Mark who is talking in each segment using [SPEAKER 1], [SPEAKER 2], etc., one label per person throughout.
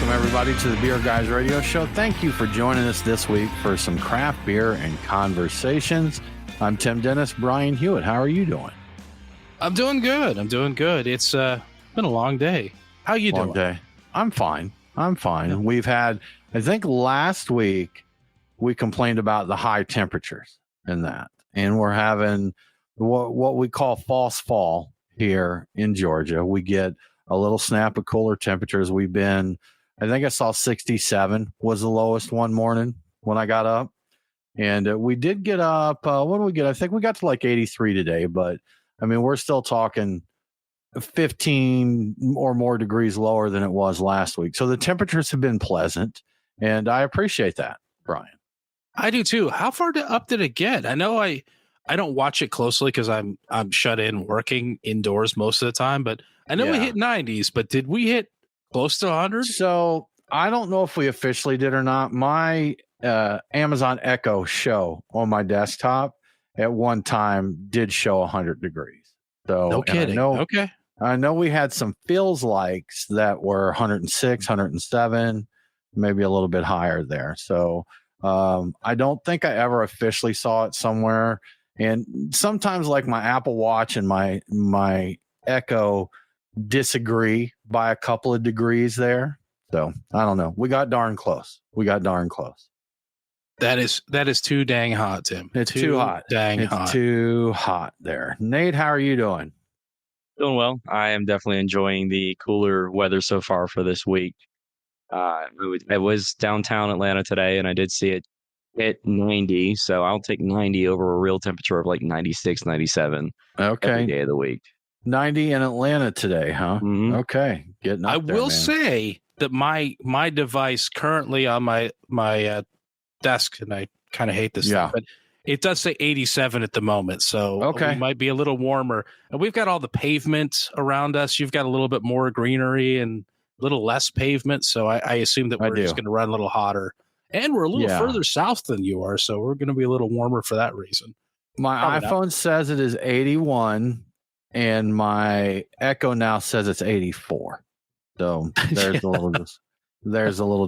[SPEAKER 1] Welcome, everybody, to the Beer Guys Radio Show. Thank you for joining us this week for some craft beer and conversations. I'm Tim Dennis. Brian Hwhat, how are you doing?
[SPEAKER 2] I'm doing good. It's been a long day. How you doing?
[SPEAKER 1] Long day. I'm fine. Yeah. We've had, I think last week, we complained about the high temperatures in that. And we're having what we call false fall here in Georgia. We get a little snap of cooler temperatures. We've been, I think I saw 67 was the lowest one morning when I got up. And we did get up, what did we get? I think we got to like 83 today, but I mean, we're still talking 15 or more degrees lower than it was last week. So the temperatures have been pleasant, and I appreciate that, Brian.
[SPEAKER 2] I do too. How far up did it get? I know I don't watch it closely because I'm shut in working indoors most of the time, but I know we hit 90s, but did we hit close to 100?
[SPEAKER 1] So I don't know if we officially did or not. My Amazon Echo show on my desktop at one time did show 100 degrees. So
[SPEAKER 2] no kidding.
[SPEAKER 1] I know we had some feels likes that were 106, 107, maybe a little bit higher there. So I don't think I ever officially saw it somewhere. And sometimes like my Apple Watch and my Echo disagree by a couple of degrees there. So I don't know. We got darn close.
[SPEAKER 2] That is too dang hot, Tim.
[SPEAKER 1] It's too hot. It's too hot there. Nate, how are you doing?
[SPEAKER 3] Doing well. I am definitely enjoying the cooler weather so far for this week. I was downtown Atlanta today, and I did see it hit 90. So I'll take 90 over a real temperature of like 96, 97 every day of the week.
[SPEAKER 1] 90 in Atlanta today, huh?
[SPEAKER 3] Mm-hmm.
[SPEAKER 1] Okay. Getting up
[SPEAKER 2] I
[SPEAKER 1] there,
[SPEAKER 2] will
[SPEAKER 1] man.
[SPEAKER 2] say that my device currently on my desk, and I kind of hate this thing, but it does say 87 at the moment. So we might be a little warmer. And we've got all the pavement around us. You've got a little bit more greenery and a little less pavement. So I assume that we're just going to run a little hotter. And we're a little further south than you are. So we're going to be a little warmer for that reason.
[SPEAKER 1] My iPhone says it is 81, and my Echo now says it's 84. So there's a little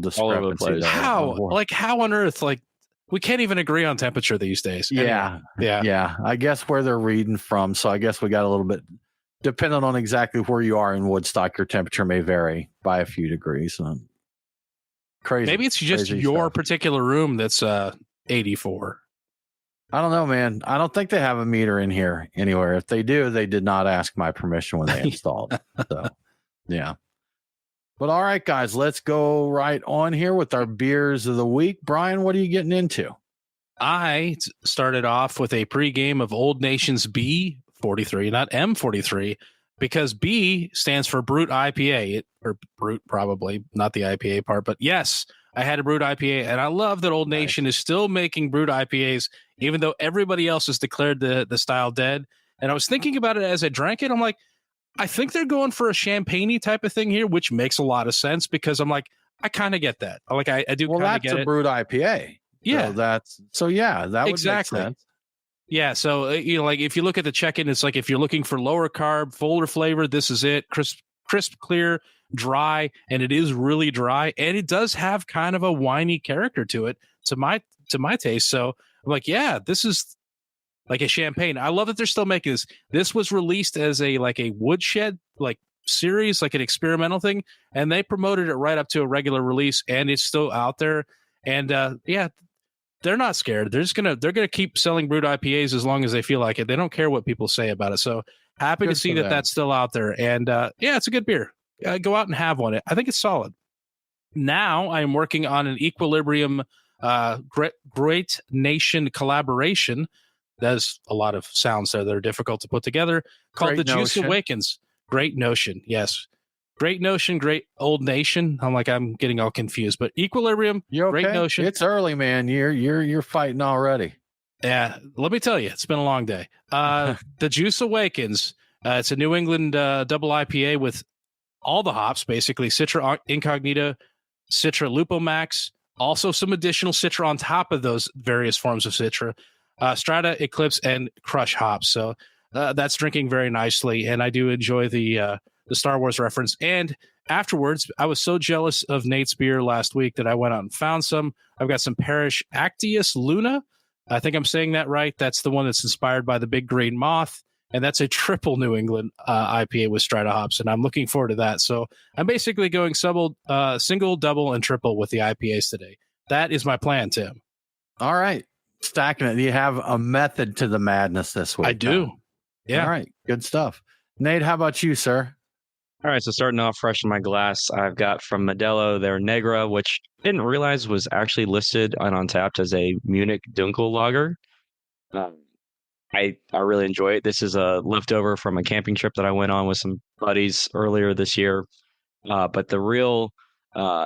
[SPEAKER 1] discrepancy.
[SPEAKER 3] All over the place.
[SPEAKER 2] How on earth, we can't even agree on temperature these days.
[SPEAKER 1] Yeah. I guess where they're reading from. So I guess we got a little bit, depending on exactly where you are in Woodstock, your temperature may vary by a few degrees. Crazy.
[SPEAKER 2] Maybe it's just your particular room that's 84.
[SPEAKER 1] I don't know, man. I don't think they have a meter in here anywhere. If they do, they did not ask my permission when they installed. So, yeah. But all right, guys, let's go right on here with our beers of the week. Brian, what are you getting into?
[SPEAKER 2] I started off with a pregame of Old Nation's B43, not M43, because B stands for Brut IPA, or Brut probably, not the IPA part. But yes, I had a Brut IPA, and I love that Old Nation is still making Brut IPAs, even though everybody else has declared the style dead. And I was thinking about it as I drank it. I'm like, I think they're going for a champagne-y type of thing here, which makes a lot of sense because I'm like, I kind of get that. I do kind of get it.
[SPEAKER 1] Well, that's a Brut IPA.
[SPEAKER 2] Yeah.
[SPEAKER 1] That would make sense.
[SPEAKER 2] Yeah. So, if you look at the check-in, it's like if you're looking for lower carb, fuller flavor, this is it. Crisp, clear, dry, and it is really dry. And it does have kind of a winey character to it, to my taste. So I'm like, yeah, this is like a champagne. I love that they're still making this. This was released as a woodshed series, like an experimental thing, and they promoted it right up to a regular release, and it's still out there. And they're not scared. They're gonna keep selling brewed IPAs as long as they feel like it. They don't care what people say about it. So happy to see that that's still out there. And it's a good beer. Go out and have one. I think it's solid. Now I'm working on an Equilibrium Great Nation collaboration. There's a lot of sounds there that are difficult to put together, called The Juice Awakens. Great Notion, yes. Great Notion, Great Old Nation. I'm getting all confused, but Equilibrium, Great Notion.
[SPEAKER 1] It's early, man. You're fighting already.
[SPEAKER 2] Yeah, let me tell you, it's been a long day. The Juice Awakens. It's a New England double IPA with all the hops, basically Citra Incognita, Citra Lupo Max, also some additional Citra on top of those various forms of Citra. Strata, Eclipse, and Crush hops. So that's drinking very nicely, and I do enjoy the Star Wars reference. And afterwards, I was so jealous of Nate's beer last week that I went out and found some. I've got some Parish Actius Luna. I think I'm saying that right. That's the one that's inspired by the big green moth. And that's a triple New England IPA with Strata hops. And I'm looking forward to that. So I'm basically going single, double, and triple with the IPAs today. That is my plan, Tim.
[SPEAKER 1] All right. Stacking it. You have a method to the madness this week.
[SPEAKER 2] I do. Yeah.
[SPEAKER 1] All right. Good stuff. Nate, how about you, sir?
[SPEAKER 3] All right, so starting off fresh in my glass, I've got from Modelo their Negra, which I didn't realize was actually listed on Untapped as a Munich Dunkel lager. I really enjoy it. This is a leftover from a camping trip that I went on with some buddies earlier this year. But the real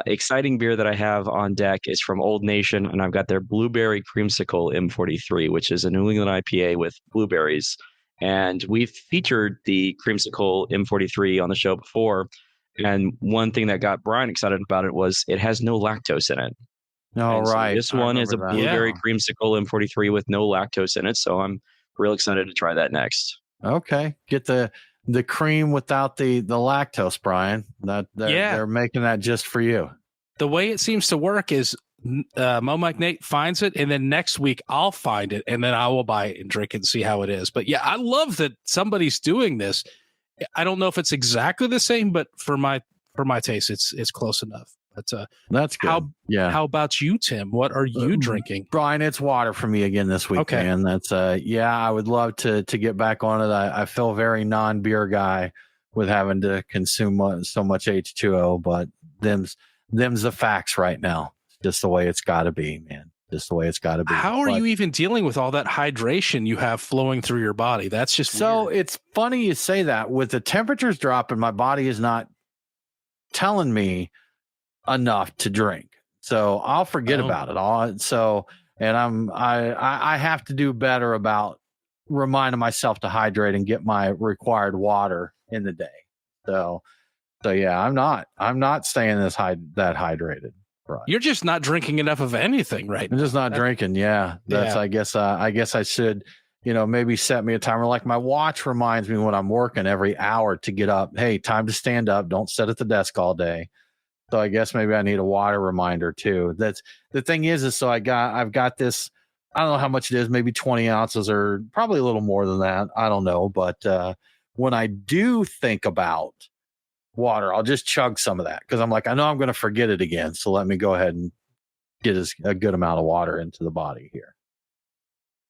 [SPEAKER 3] exciting beer that I have on deck is from Old Nation, and I've got their Blueberry Creamsicle M43, which is a New England IPA with blueberries. And we've featured the Creamsicle M43 on the show before. And one thing that got Brian excited about it was it has no lactose in it.
[SPEAKER 1] All right.
[SPEAKER 3] So this one is a Blueberry Creamsicle M43 with no lactose in it. So I'm real excited to try that next.
[SPEAKER 1] Okay. Get the cream without the lactose, Brian. They're making that just for you.
[SPEAKER 2] The way it seems to work is Mo Mike Nate finds it, and then next week I'll find it, and then I will buy it and drink it and see how it is. But yeah, I love that somebody's doing this. I don't know if it's exactly the same, but for my taste, it's close enough.
[SPEAKER 1] That's good.
[SPEAKER 2] How about you, Tim? What are you drinking?
[SPEAKER 1] Brian, it's water for me again this week,
[SPEAKER 2] okay.
[SPEAKER 1] Man. That's I would love to get back on it. I feel very non-beer guy with having to consume so much H2O, but them's the facts right now. Just the way it's got to be, man. Just the way it's got to be.
[SPEAKER 2] How are you even dealing with all that hydration you have flowing through your body? That's just
[SPEAKER 1] so
[SPEAKER 2] weird.
[SPEAKER 1] It's funny you say that. With the temperatures dropping, my body is not telling me enough to drink, so I'll forget about it all. So, and I have to do better about reminding myself to hydrate and get my required water in the day. So yeah, I'm not staying that hydrated. Right.
[SPEAKER 2] You're just not drinking enough of anything, right?
[SPEAKER 1] I'm just not drinking. Yeah, that's. Yeah. I guess I should, maybe set me a timer. Like my watch reminds me when I'm working every hour to get up. Hey, time to stand up. Don't sit at the desk all day. So I guess maybe I need a water reminder too. That's the thing is so I've got this. I don't know how much it is. Maybe 20 ounces or probably a little more than that. I don't know. But when I do think about water, I'll just chug some of that because I'm like, I know I'm going to forget it again. So let me go ahead and get a good amount of water into the body here.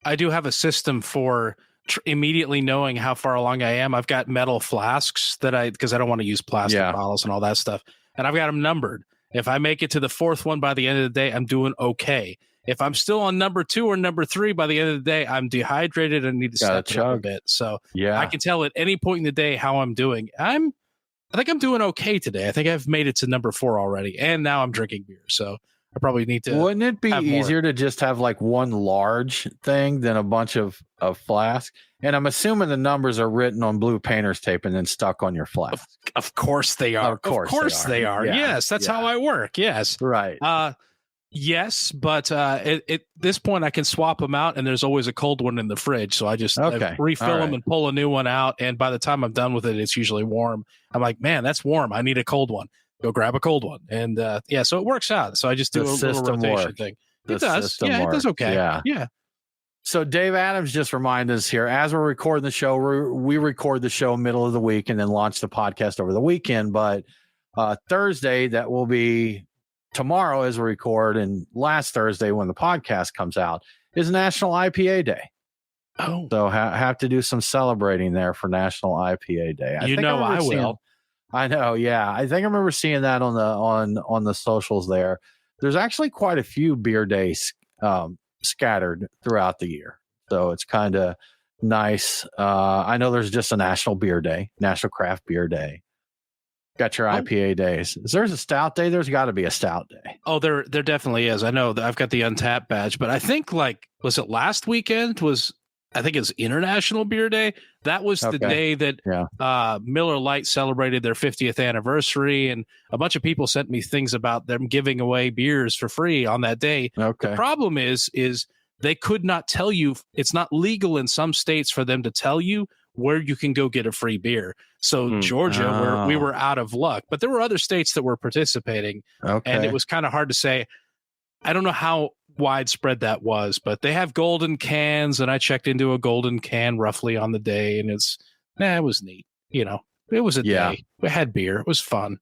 [SPEAKER 2] I do have a system for immediately knowing how far along I am. I've got metal flasks because I don't want to use plastic bottles and all that stuff. And I've got them numbered. If I make it to the fourth one by the end of the day, I'm doing okay. If I'm still on number 2 or number 3 by the end of the day, I'm dehydrated and need to step it up a bit. So I can tell at any point in the day how I'm doing. I think I'm doing okay today. I think I've made it to number 4 already, and now I'm drinking beer. So I probably need to.
[SPEAKER 1] Wouldn't it be easier to just have like one large thing than a bunch of flasks? And I'm assuming the numbers are written on blue painter's tape and then stuck on your flask.
[SPEAKER 2] Of course they are. Of course they are. Yeah. Yes, that's how I work. Yes.
[SPEAKER 1] Right.
[SPEAKER 2] Yes, but at this point I can swap them out, and there's always a cold one in the fridge. So I just refill them and pull a new one out. And by the time I'm done with it, it's usually warm. I'm like, man, that's warm. I need a cold one. Go grab a cold one. And so it works out. So I just do a little rotation thing. It does. Yeah, it does okay. Yeah.
[SPEAKER 1] So Dave Adams just reminded us here, as we're recording the show, we record the show middle of the week and then launch the podcast over the weekend. But Thursday, that will be tomorrow as we record, and last Thursday when the podcast comes out is National IPA Day.
[SPEAKER 2] Oh,
[SPEAKER 1] so have to do some celebrating there for National IPA Day.
[SPEAKER 2] I will.
[SPEAKER 1] I know. Yeah. I think I remember seeing that on the socials there. There's actually quite a few beer days scattered throughout the year. So it's kind of nice. I know there's just a National Beer Day, National Craft Beer Day. Got your IPA days. Is there a stout day? There's got to be a stout day.
[SPEAKER 2] Oh, there definitely is. I know I've got the Untapped badge, but I think was it last weekend I think it's International Beer Day. That was the day that Miller Lite celebrated their 50th anniversary, and a bunch of people sent me things about them giving away beers for free on that day.
[SPEAKER 1] Okay.
[SPEAKER 2] The problem is they could not tell you. It's not legal in some states for them to tell you where you can go get a free beer. So Georgia, where we were out of luck, but there were other states that were participating, and it was kind of hard to say. I don't know how widespread that was, but they have golden cans, and I checked into a golden can roughly on the day, and it was neat. It was a day. We had beer. It was fun.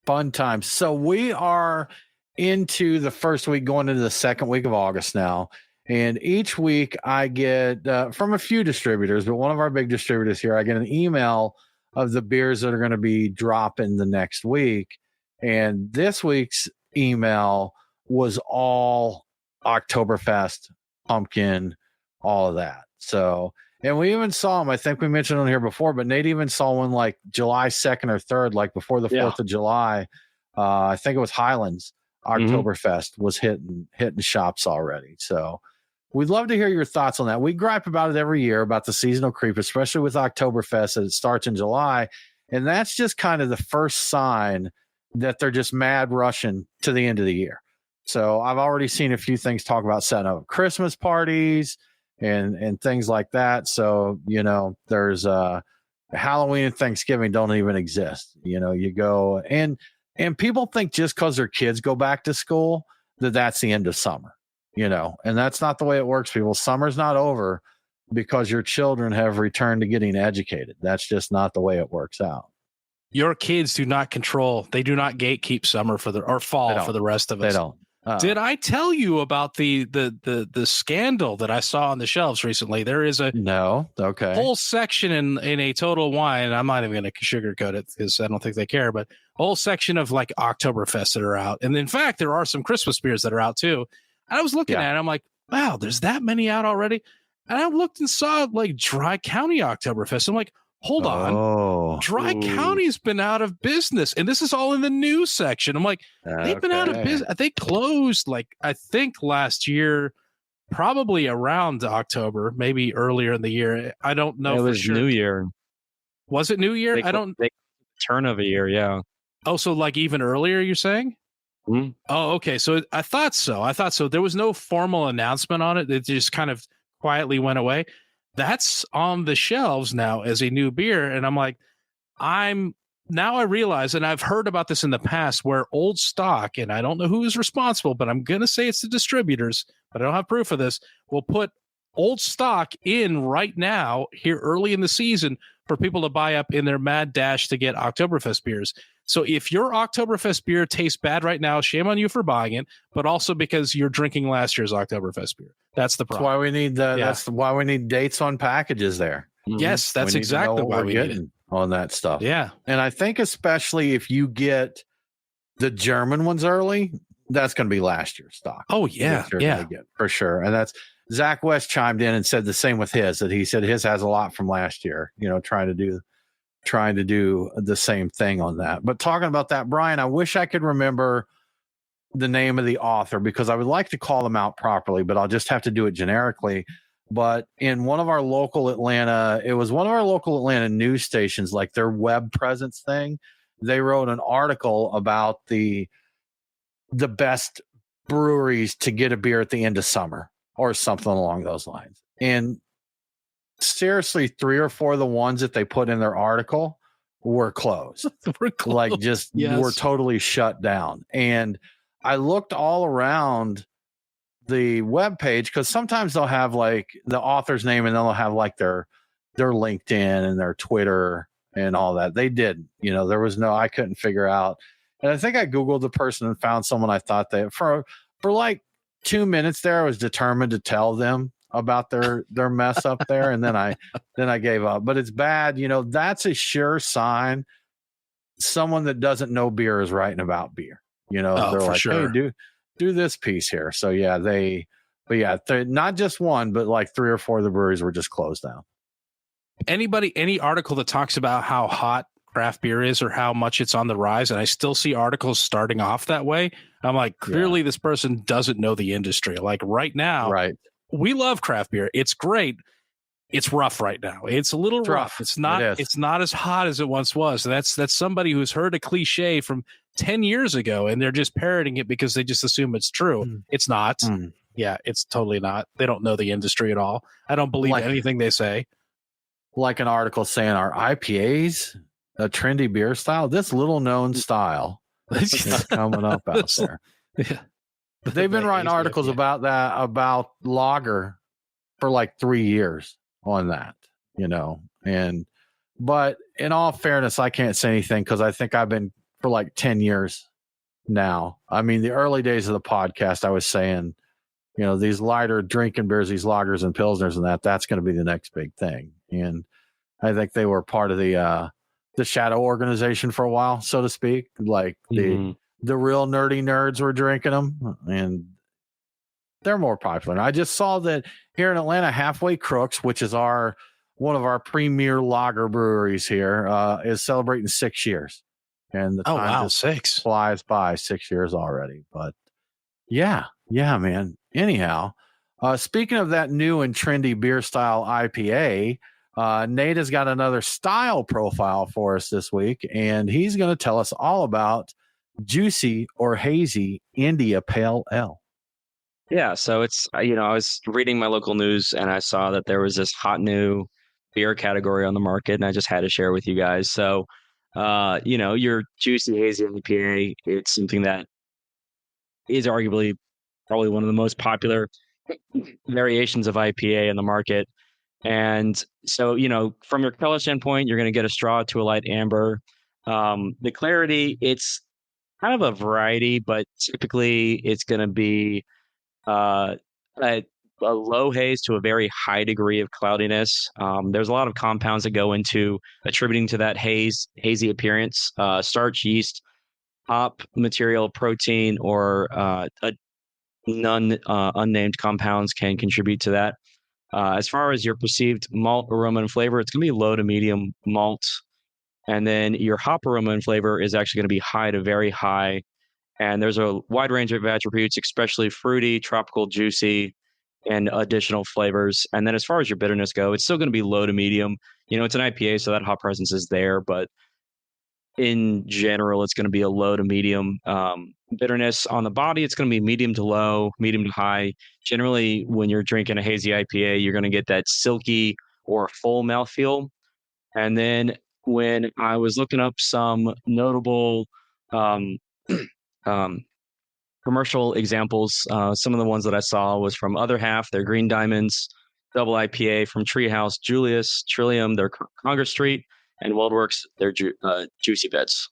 [SPEAKER 1] Fun times. So we are into the first week, going into the second week of August now. And each week I get from a few distributors, but one of our big distributors here, I get an email of the beers that are going to be dropping the next week. And this week's email was all Oktoberfest, pumpkin, all of that. So, and we even saw them, I think we mentioned on here before, but Nate even saw one like July 2nd or 3rd, like before the 4th of July. I think it was Highlands Oktoberfest was hitting shops already. So we'd love to hear your thoughts on that. We gripe about it every year about the seasonal creep, especially with Oktoberfest as it starts in July. And that's just kind of the first sign that they're just mad rushing to the end of the year. So I've already seen a few things talk about setting up Christmas parties and things like that. So, there's Halloween and Thanksgiving don't even exist. You go and people think just because their kids go back to school that's the end of summer, and that's not the way it works, people. Summer's not over because your children have returned to getting educated. That's just not the way it works out.
[SPEAKER 2] Your kids do not control. They do not gatekeep summer or fall for the rest of us.
[SPEAKER 1] They don't.
[SPEAKER 2] Did I tell you about the scandal that I saw on the shelves recently? There is a whole section in a Total Wine. I'm not even going to sugarcoat it because I don't think they care, but a whole section of like Oktoberfest that are out. And in fact, there are some Christmas beers that are out too. And I was looking at it. I'm like, wow, there's that many out already. And I looked and saw like Dry County Oktoberfest. I'm like, hold on. Dry County's been out of business. And this is all in the news section. I'm like, they've been out of business. They closed I think last year, probably around October, maybe earlier in the year. I don't know.
[SPEAKER 3] It was New Year.
[SPEAKER 2] Was it New Year?
[SPEAKER 3] Turn of a year. Yeah.
[SPEAKER 2] Oh, so like even earlier, you're saying?
[SPEAKER 3] Mm-hmm.
[SPEAKER 2] Oh, okay. So I thought so. There was no formal announcement on it. It just kind of quietly went away. That's on the shelves now as a new beer. And I'm like, I realize, and I've heard about this in the past, where old stock, and I don't know who is responsible, but I'm going to say it's the distributors, but I don't have proof of this, will put old stock in right now here early in the season for people to buy up in their mad dash to get Oktoberfest beers. So if your Oktoberfest beer tastes bad right now, shame on you for buying it, but also because you're drinking last year's Oktoberfest beer. That's the problem.
[SPEAKER 1] That's why we need that's why we need dates on packages there.
[SPEAKER 2] Yes, that's exactly why we need it
[SPEAKER 1] on that stuff.
[SPEAKER 2] Yeah.
[SPEAKER 1] And I think especially if you get the German ones early, that's going to be last year's stock.
[SPEAKER 2] Oh yeah. Yeah.
[SPEAKER 1] For sure. And that's Zach West chimed in and said the same with his, that he said his has a lot from last year, trying to do the same thing on that. But talking about that, Brian, I wish I could remember the name of the author because I would like to call them out properly, but I'll just have to do it generically. But in one of our local Atlanta news stations, like their web presence thing, they wrote an article about the best breweries to get a beer at the end of summer or something along those lines. And seriously, 3 or 4 of the ones that they put in their article were closed. We're totally shut down. And I looked all around the web page because sometimes they'll have like the author's name and then they'll have like their LinkedIn and their Twitter and all that. They didn't, there was I couldn't figure out. And I think I Googled the person and found someone I thought that for like 2 minutes there, I was determined to tell them about their mess up there. And then I gave up, but it's bad. That's a sure sign someone that doesn't know beer is writing about beer. They're like, sure. Hey, do this piece here. So yeah, not just one, but like 3 or 4 of the breweries were just closed down.
[SPEAKER 2] Any article that talks about how hot craft beer is or how much it's on the rise, and I still see articles starting off that way, I'm like, clearly this person doesn't know the industry. Like right now, we love craft beer. It's great. It's rough right now. It's a little rough. It's not as hot as it once was. That's somebody who's heard a cliche from 10 years ago and they're just parroting it because they just assume it's true. It's not. Yeah, it's totally not. They don't know the industry at all. I don't believe anything they say.
[SPEAKER 1] like an article saying, "Are IPAs a trendy beer style?" This little known style is coming up out there.
[SPEAKER 2] Yeah.
[SPEAKER 1] They've been writing articles about that, about lager, for like 3 years on that, but in all fairness, I can't say anything because I think I've been for like 10 years now. I mean, the early days of the podcast, I was saying, these lighter drinking beers, these lagers and pilsners and that's going to be the next big thing. And I think they were part of the shadow organization for a while, so to speak. Like the real nerdy nerds were drinking them, and they're more popular. I just saw that here in Atlanta, Halfway Crooks, which is one of our premier lager breweries here, is celebrating 6 years. And the time just flies by, 6 years already. But yeah, man. Anyhow, speaking of that new and trendy beer style IPA, Nate has got another style profile for us this week, and he's going to tell us all about Juicy or Hazy India Pale Ale.
[SPEAKER 3] Yeah, so it's, I was reading my local news and I saw that there was this hot new beer category on the market, and I just had to share with you guys. So, your Juicy Hazy IPA, it's something that is arguably probably one of the most popular variations of IPA in the market. And so, from your color standpoint, you're going to get a straw to a light amber. The clarity, it's kind of a variety, but typically it's going to be a low haze to a very high degree of cloudiness. There's a lot of compounds that go into attributing to that hazy appearance. Starch, yeast, hop material, protein, or unnamed compounds can contribute to that. As far as your perceived malt aroma and flavor, it's going to be low to medium malt. And then your hop aroma and flavor is actually going to be high to very high. And there's a wide range of attributes, especially fruity, tropical, juicy, and additional flavors. And then as far as your bitterness go, it's still going to be low to medium. It's an IPA, so that hop presence is there, but in general, it's going to be a low to medium bitterness on the body. It's going to be medium to low, medium to high. Generally, when you're drinking a hazy IPA, you're going to get that silky or full mouthfeel. And then when I was looking up some notable commercial examples, some of the ones that I saw was from Other Half, their Green Diamonds, double IPA from Treehouse, Julius, Trillium, their Congress Street, and WeldWorks, their Juicy Beds.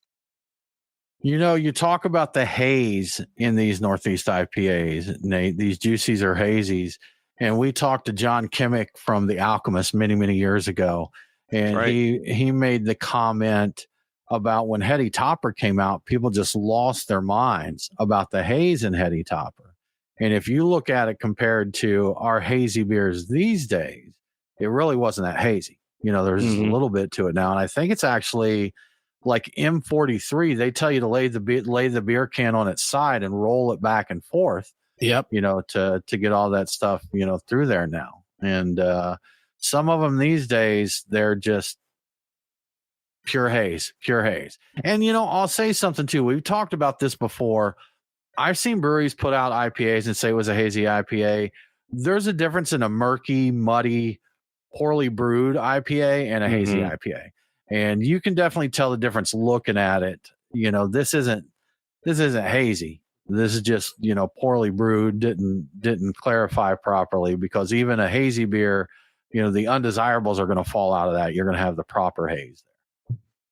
[SPEAKER 1] You talk about the haze in these Northeast IPAs, Nate, these juicies or hazies. And we talked to John Kimmick from The Alchemist many, many years ago. And right. he made the comment about when Heady Topper came out, people just lost their minds about the haze in Heady Topper. And if you look at it compared to our hazy beers these days, it really wasn't that hazy. There's just a little bit to it now. And I think it's actually like M43. They tell you to lay the beer can on its side and roll it back and forth.
[SPEAKER 2] Yep.
[SPEAKER 1] To get all that stuff, through there now. And some of them these days, they're just pure haze. And, I'll say something too. We've talked about this before. I've seen breweries put out IPAs and say it was a hazy IPA. There's a difference in a murky, muddy, poorly brewed IPA and a hazy IPA. And you can definitely tell the difference looking at it. This isn't hazy. This is just, poorly brewed, didn't clarify properly, because even a hazy beer, the undesirables are going to fall out of that. You're going to have the proper haze there.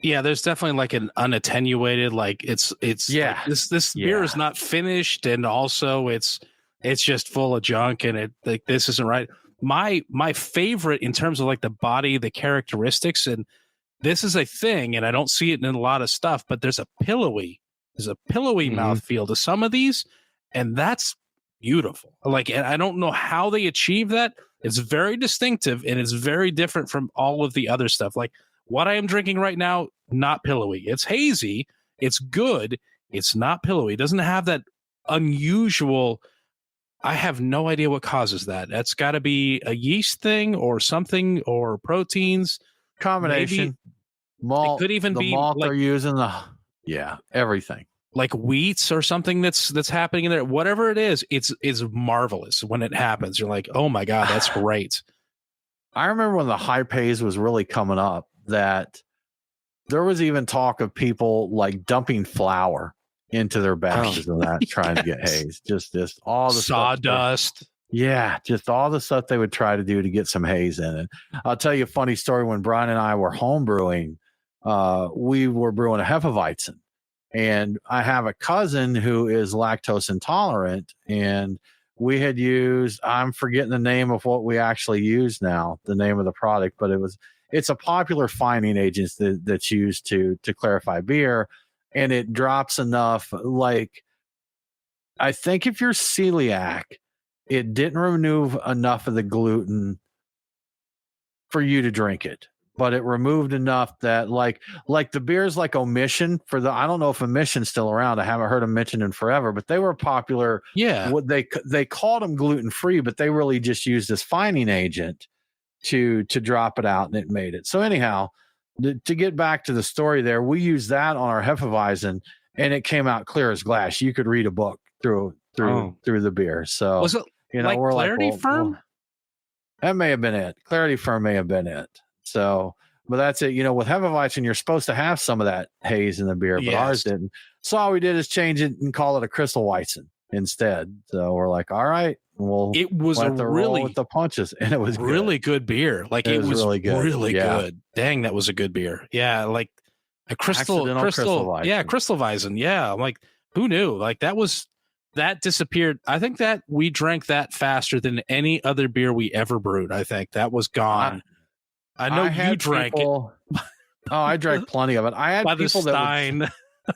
[SPEAKER 2] Yeah, there's definitely like an unattenuated, like it's
[SPEAKER 1] yeah.
[SPEAKER 2] Like this beer is not finished, and also it's just full of junk, and it like this isn't right. My favorite in terms of like the body, the characteristics, and this is a thing, and I don't see it in a lot of stuff, but there's a pillowy mouthfeel to some of these, and that's beautiful. Like, and I don't know how they achieve that. It's very distinctive, and it's very different from all of the other stuff. Like what I am drinking right now, not pillowy. It's hazy. It's good. It's not pillowy. It doesn't have that unusual. I have no idea what causes that. That's got to be a yeast thing or something, or proteins
[SPEAKER 1] combination.
[SPEAKER 2] Maybe.
[SPEAKER 1] Malt.
[SPEAKER 2] It could even be
[SPEAKER 1] malt
[SPEAKER 2] like,
[SPEAKER 1] they're using everything.
[SPEAKER 2] Like wheats or something that's happening in there. Whatever it is, it's marvelous when it happens. You're like, oh my God, that's great.
[SPEAKER 1] I remember when the hype haze was really coming up that there was even talk of people like dumping flour into their batches of that, trying to get haze. Just all the
[SPEAKER 2] sawdust.
[SPEAKER 1] Yeah, just all the stuff they would try to do to get some haze in it. I'll tell you a funny story. When Brian and I were home brewing, we were brewing a Hefeweizen. And I have a cousin who is lactose intolerant. And we had used, I'm forgetting the name of what we actually use now, the name of the product, but it's a popular fining agent that's used to clarify beer. And it drops enough, like, I think if you're celiac, it didn't remove enough of the gluten for you to drink it, but it removed enough that like the beers like Omission I don't know if Omission's still around. I haven't heard them mentioned in forever, but they were popular.
[SPEAKER 2] Yeah.
[SPEAKER 1] What they called them gluten free, but they really just used this fining agent to drop it out, and it made it. So anyhow, to get back to the story there, we used that on our Hefeweizen, and it came out clear as glass. You could read a book through the beer. So
[SPEAKER 2] was it like
[SPEAKER 1] we're
[SPEAKER 2] Clarity
[SPEAKER 1] like,
[SPEAKER 2] Firm?
[SPEAKER 1] That may have been it. Clarity Firm may have been it. So, but that's it. With Hefeweizen, you're supposed to have some of that haze in the beer, but ours didn't. So all we did is change it and call it a Crystal Weizen instead. So we're like, all right,
[SPEAKER 2] it was a really
[SPEAKER 1] with the punches, and it was
[SPEAKER 2] really good beer. Like it was really good. Really good. Dang, that was a good beer. Yeah, like a crystal Weizen. Yeah, Crystal Weizen. Yeah, I'm like, who knew? Like that disappeared. I think that we drank that faster than any other beer we ever brewed. I think that was gone. I know you drank it.
[SPEAKER 1] Oh, I drank plenty of it. I had people that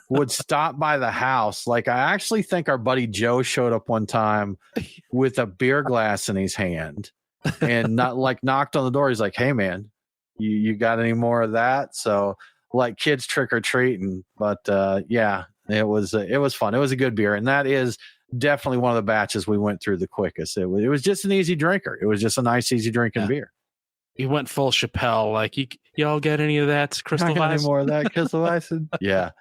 [SPEAKER 1] would stop by the house. Like, I actually think our buddy Joe showed up one time with a beer glass in his hand and knocked on the door. He's like, "Hey man, you got any more of that?" So like kids trick or treating, but yeah, it was fun. It was a good beer, and that is definitely one of the batches we went through the quickest. It was just an easy drinker. It was just a nice, easy drinking beer.
[SPEAKER 2] He went full Chappelle. Like, y'all get any of that Crystal Weizen?
[SPEAKER 1] Any more of that Crystal Weizen? Yeah.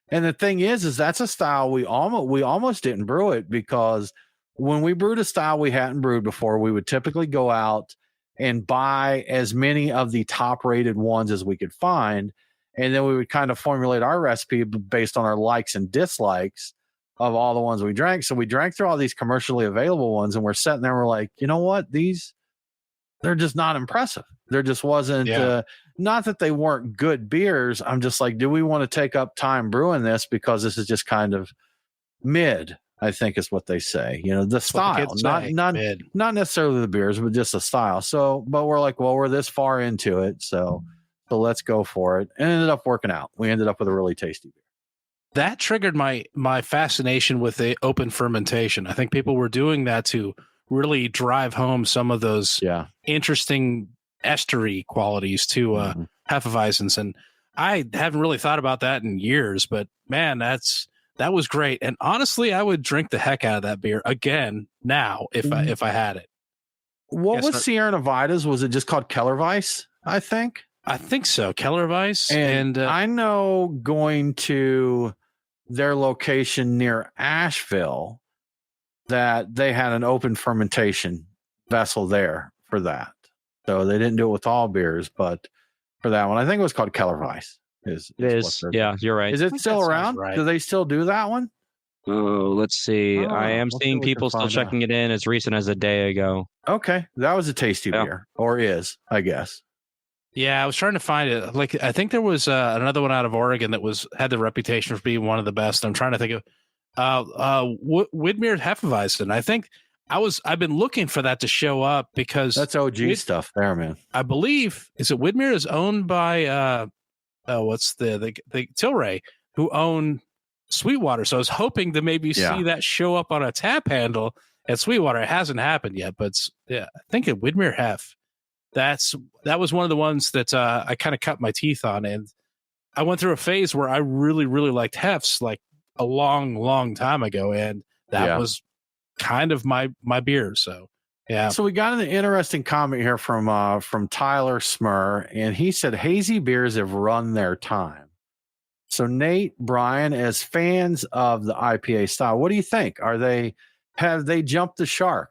[SPEAKER 1] And the thing is that's a style we almost didn't brew it, because when we brewed a style we hadn't brewed before, we would typically go out and buy as many of the top rated ones as we could find. And then we would kind of formulate our recipe based on our likes and dislikes of all the ones we drank. So we drank through all these commercially available ones, and we're sitting there, we're like, you know what? They're just not impressive. There just wasn't, not that they weren't good beers. I'm just like, do we want to take up time brewing this? Because this is just kind of mid, I think is what they say. The style, not necessarily the beers, but just the style. So, but we're like, well, we're this far into it. So let's go for it. And it ended up working out. We ended up with a really tasty beer.
[SPEAKER 2] That triggered my fascination with the open fermentation. I think people were doing that to really drive home some of those interesting estery qualities to Hefeweizens. And I haven't really thought about that in years, but man, that was great. And honestly, I would drink the heck out of that beer again now if I had it.
[SPEAKER 1] What was Sierra Nevadas? Was it just called Kellerweiss? I think
[SPEAKER 2] so. Kellerweiss. And
[SPEAKER 1] I know going to their location near Asheville that they had an open fermentation vessel there for that. So they didn't do it with all beers, but for that one, I think it was called Kellerweiss.
[SPEAKER 3] It is. Yeah, you're right.
[SPEAKER 1] Is it still around? Right. Do they still do that one?
[SPEAKER 3] Oh, let's see. I am seeing people still checking it in as recent as a day ago.
[SPEAKER 1] Okay. That was a tasty beer, or is, I guess.
[SPEAKER 2] Yeah, I was trying to find it. Like, I think there was another one out of Oregon that had the reputation for being one of the best. I'm trying to think of Widmer Hefeweizen. I think I've been looking for that to show up because
[SPEAKER 1] that's OG stuff there, man.
[SPEAKER 2] I believe Widmer is owned by what's the Tilray, who own Sweetwater. So I was hoping to maybe see that show up on a tap handle at Sweetwater. It hasn't happened yet, but I think at Widmer Hef. That was one of the ones that I kind of cut my teeth on, and I went through a phase where I really, really liked Hefs like a long, long time ago, and that was kind of my beer. So yeah. So
[SPEAKER 1] we got an interesting comment here from Tyler Smur, and he said hazy beers have run their time. So Nate, Brian, as fans of the IPA style, what do you think? Have they jumped the shark?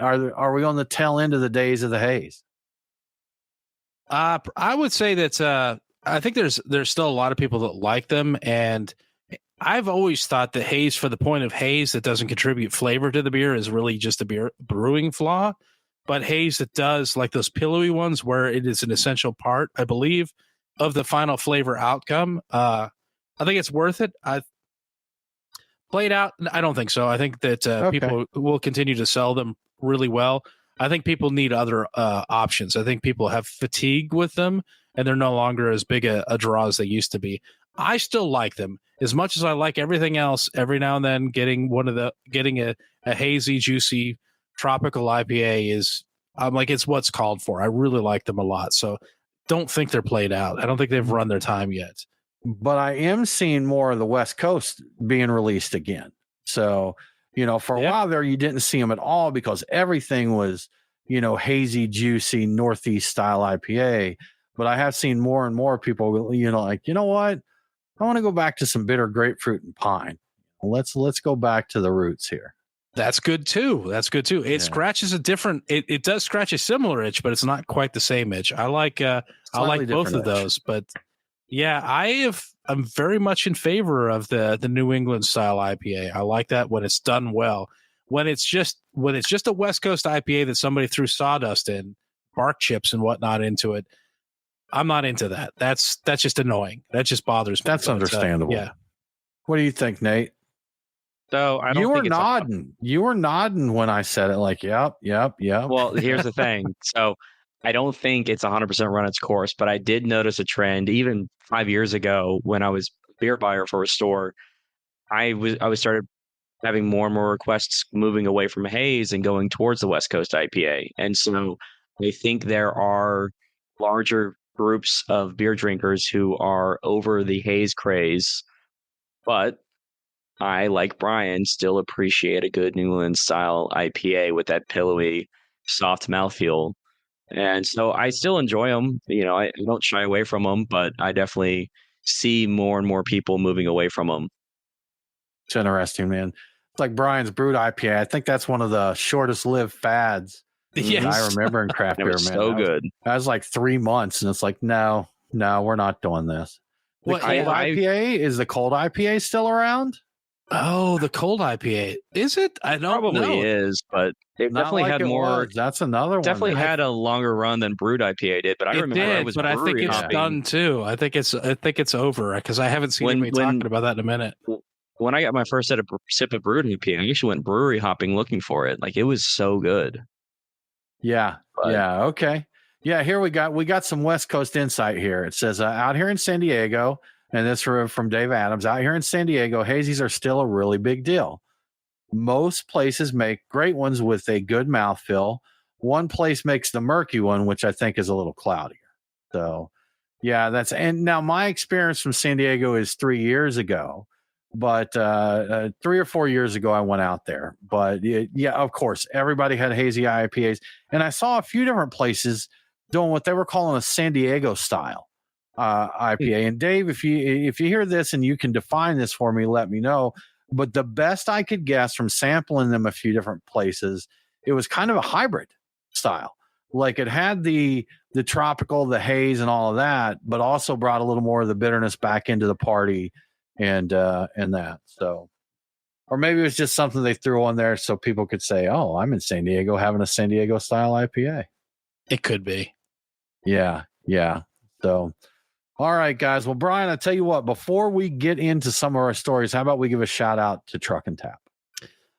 [SPEAKER 1] Are we on the tail end of the days of the haze?
[SPEAKER 2] I would say that I think there's still a lot of people that like them, and I've always thought that haze, for the point of haze that doesn't contribute flavor to the beer, is really just a beer brewing flaw. But haze that does, like those pillowy ones, where it is an essential part, I believe, of the final flavor outcome. I think it's worth it. I played out. I don't think so. I think that people will continue to sell them really well. I think people need other options. I think people have fatigue with them, and they're no longer as big a draw as they used to be. I still like them as much as I like everything else. Every now and then, getting a hazy, juicy tropical IPA is, I'm like, it's what's called for. I really like them a lot. So don't think they're played out. I don't think they've run their time yet.
[SPEAKER 1] But I am seeing more of the West Coast being released again. So, for a while there, you didn't see them at all because everything was, hazy, juicy, Northeast style IPA. But I have seen more and more people, like, you know what? I want to go back to some bitter grapefruit and pine. Let's go back to the roots here.
[SPEAKER 2] That's good too. It scratches it does scratch a similar itch, but it's not quite the same itch. I like both of those, but yeah, I'm very much in favor of the New England style IPA. I like that when it's done well. When it's just a West Coast IPA that somebody threw sawdust in, bark chips and whatnot into it, I'm not into that. That's just annoying. That just bothers me.
[SPEAKER 1] That's understandable.
[SPEAKER 2] Yeah.
[SPEAKER 1] What do you think, Nate?
[SPEAKER 3] So I don't.
[SPEAKER 1] You were nodding when I said it. Like, yep.
[SPEAKER 3] Well, here's the thing. So I don't think it's 100% run its course, but I did notice a trend even 5 years ago when I was a beer buyer for a store. I started having more and more requests moving away from haze and going towards the West Coast IPA, and so I think there are larger groups of beer drinkers who are over the haze craze, but I, like Brian, still appreciate a good New England style IPA with that pillowy, soft mouthfeel. And so I still enjoy them. I don't shy away from them, but I definitely see more and more people moving away from them.
[SPEAKER 1] It's interesting, man. It's like Brian's Brewed IPA. I think that's one of the shortest lived fads
[SPEAKER 2] Yes.
[SPEAKER 1] I remember in craft beer, man.
[SPEAKER 3] So good.
[SPEAKER 1] That was like 3 months, and it's like, no, we're not doing this. The cold IPA, is the cold IPA still around?
[SPEAKER 2] Oh, the cold IPA. Is it? I don't
[SPEAKER 3] Probably
[SPEAKER 2] know.
[SPEAKER 3] is, but they've definitely had more.
[SPEAKER 1] That's another one.
[SPEAKER 3] Definitely had a longer run than Brewed IPA did, but I remember it was.
[SPEAKER 2] But I think it's done too. I think it's over because I haven't seen anybody talking about that in a minute.
[SPEAKER 3] When I got my first sip of Brewed IPA, I actually went brewery hopping looking for it. Like, it was so good.
[SPEAKER 1] Yeah. Okay. Yeah. Here we got some West Coast insight here. It says out here in San Diego, and this from Dave Adams, out here in San Diego, hazies are still a really big deal. Most places make great ones with a good mouthfeel. One place makes the murky one, which I think is a little cloudier. So, yeah, and now my experience from San Diego is 3 years ago, but 3 or 4 years ago, I went out there. But yeah, of course, everybody had hazy IPAs, and I saw a few different places doing what they were calling a San Diego style IPA. And Dave, if you hear this and you can define this for me, let me know. But the best I could guess from sampling them a few different places, it was kind of a hybrid style. Like, it had the tropical, the haze, and all of that, but also brought a little more of the bitterness back into the party and that. So, or maybe it was just something they threw on there so people could say, "Oh, I'm in San Diego having a San Diego style IPA."
[SPEAKER 2] It could be.
[SPEAKER 1] Yeah. So, all right, guys. Well, Brian, I tell you what, before we get into some of our stories, how about we give a shout out to Truck and Tap?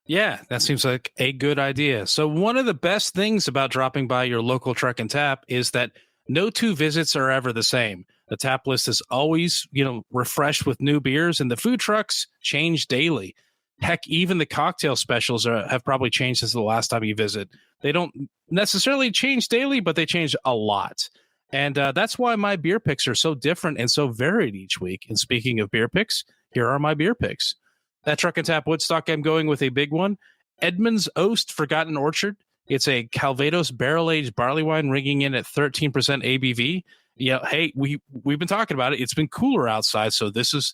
[SPEAKER 2] Yeah, that seems like a good idea. So one of the best things about dropping by your local Truck and Tap is that no two visits are ever the same. The tap list is always, refreshed with new beers, and the food trucks change daily. Heck, even the cocktail specials have probably changed since the last time you visit. They don't necessarily change daily, but they change a lot. And that's why my beer picks are so different and so varied each week. And speaking of beer picks, here are my beer picks. At Truck and Tap Woodstock, I'm going with a big one. Edmund's Oast Forgotten Orchard. It's a Calvados barrel-aged barley wine ringing in at 13% ABV. Yeah, hey, we've been talking about it. It's been cooler outside, so this is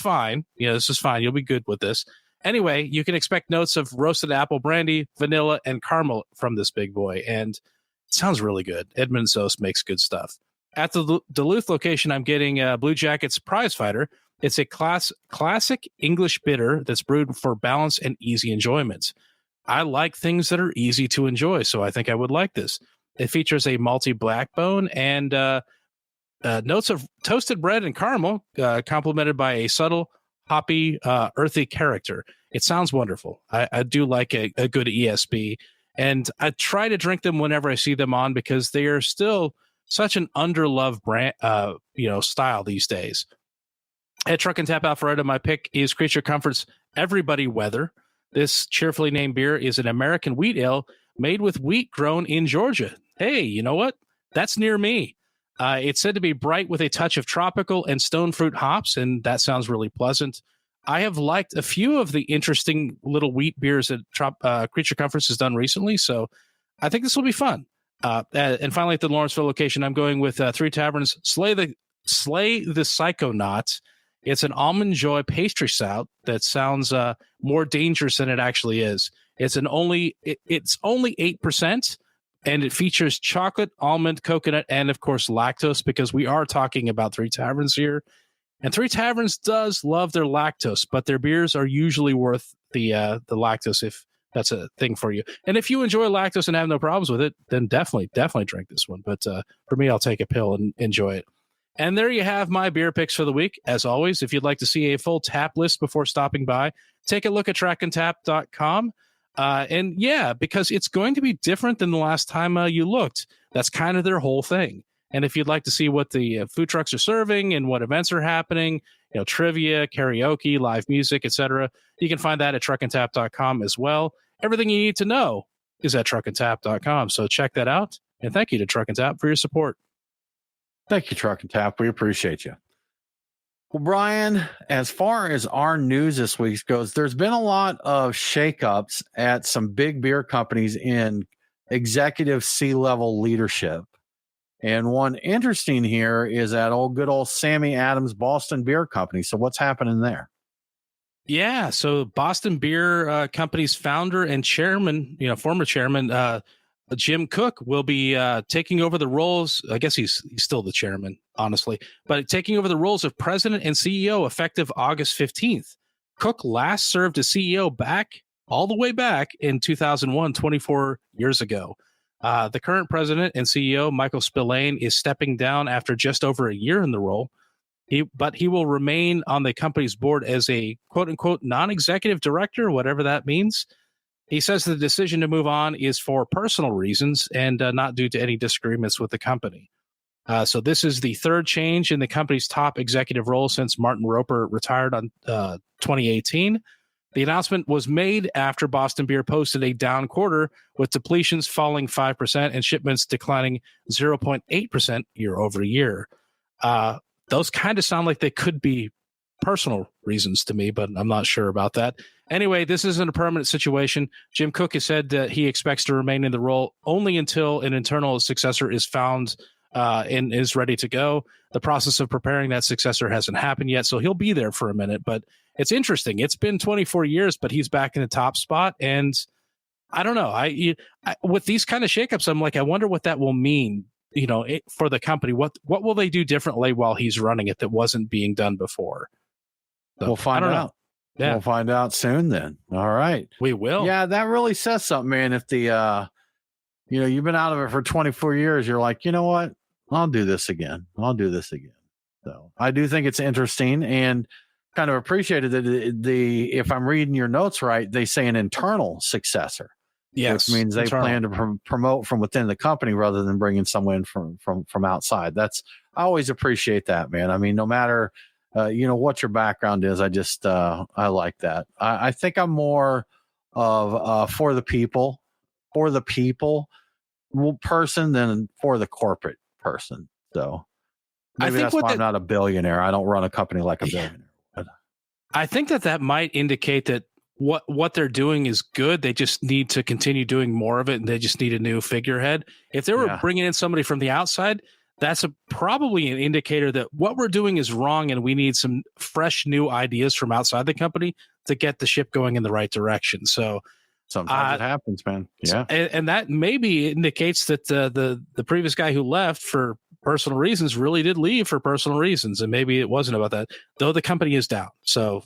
[SPEAKER 2] fine. Yeah, this is fine. You'll be good with this. Anyway, you can expect notes of roasted apple brandy, vanilla, and caramel from this big boy, and it sounds really good. Edmund's Oast makes good stuff. at the Duluth location, I'm getting Blue Jacket's Prize Fighter. It's a classic English bitter that's brewed for balance and easy enjoyment. I like things that are easy to enjoy, so I think I would like this. It features a malty blackbone and notes of toasted bread and caramel, complemented by a subtle, hoppy, earthy character. It sounds wonderful. I do like a good ESB, and I try to drink them whenever I see them on because they are still such an underloved brand, style these days. At Truck and Tap Alpharetta, my pick is Creature Comforts Everybody Weather. This cheerfully named beer is an American wheat ale made with wheat grown in Georgia. Hey, you know what? That's near me. It's said to be bright with a touch of tropical and stone fruit hops, and that sounds really pleasant. I have liked a few of the interesting little wheat beers that Creature Comforts has done recently, so I think this will be fun. And finally, at the Lawrenceville location, I'm going with Three Taverns Slay the Psychonauts. It's an almond joy pastry stout that sounds more dangerous than it actually is. It's only 8%, and it features chocolate, almond, coconut, and of course lactose, because we are talking about Three Taverns here. And Three Taverns does love their lactose, but their beers are usually worth the lactose if that's a thing for you. And if you enjoy lactose and have no problems with it, then definitely drink this one. But for me, I'll take a pill and enjoy it. And there you have my beer picks for the week. As always, if you'd like to see a full tap list before stopping by, take a look at trackandtap.com. And yeah, because it's going to be different than the last time you looked. That's kind of their whole thing. And if you'd like to see what the food trucks are serving and what events are happening, trivia, karaoke, live music, etc., you can find that at truckandtap.com as well. Everything you need to know is at truckandtap.com. So check that out. And thank you to Truck and Tap for your support.
[SPEAKER 1] Thank you, Truck and Tap. We appreciate you. Well, Brian, as far as our news this week goes, there's been a lot of shakeups at some big beer companies in executive C-level leadership. And one interesting here is that good old Sammy Adams Boston Beer Company. So what's happening there?
[SPEAKER 2] Yeah, so Boston Beer Company's founder and chairman, former chairman, Jim Koch will be taking over the roles. I guess he's still the chairman, honestly, but taking over the roles of president and CEO effective August 15th. Koch last served as CEO all the way back in 2001, 24 years ago. The current president and CEO, Michael Spillane, is stepping down after just over a year in the role. But he will remain on the company's board as a quote-unquote non-executive director, whatever that means. He says the decision to move on is for personal reasons and not due to any disagreements with the company. So this is the third change in the company's top executive role since Martin Roper retired on 2018. The announcement was made after Boston Beer posted a down quarter, with depletions falling 5% and shipments declining 0.8% year over year. Those kind of sound like they could be personal reasons to me, but I'm not sure about that. Anyway, this isn't a permanent situation. Jim Koch has said that he expects to remain in the role only until an internal successor is found and is ready to go. The process of preparing that successor hasn't happened yet, so he'll be there for a minute. But it's interesting. It's been 24 years, but he's back in the top spot. And I don't know. I with these kind of shakeups, I'm like, I wonder what that will mean, for the company. What will they do differently while he's running it that wasn't being done before? So,
[SPEAKER 1] we'll find out. Yeah. We'll find out soon then. All right.
[SPEAKER 2] We will.
[SPEAKER 1] Yeah, that really says something, man. If the, you've been out of it for 24 years, you're like, you know what? I'll do this again. So I do think it's interesting and kind of appreciated that if I'm reading your notes right, they say an internal successor.
[SPEAKER 2] Yes.
[SPEAKER 1] Which means they plan to promote from within the company rather than bringing someone from outside. I always appreciate that, man. I mean, no matter, what your background is, I like that. I think I'm more of for the people person than for the corporate person. So maybe that's why I'm not a billionaire. I don't run a company like a billionaire.
[SPEAKER 2] I think that might indicate that what they're doing is good. They just need to continue doing more of it, and they just need a new figurehead. If they were bringing in somebody from the outside, that's probably an indicator that what we're doing is wrong, and we need some fresh new ideas from outside the company to get the ship going in the right direction. So
[SPEAKER 1] sometimes it happens, man. Yeah,
[SPEAKER 2] and that maybe indicates that the previous guy who left for personal reasons, really did leave for personal reasons, and maybe it wasn't about that. Though the company is down, so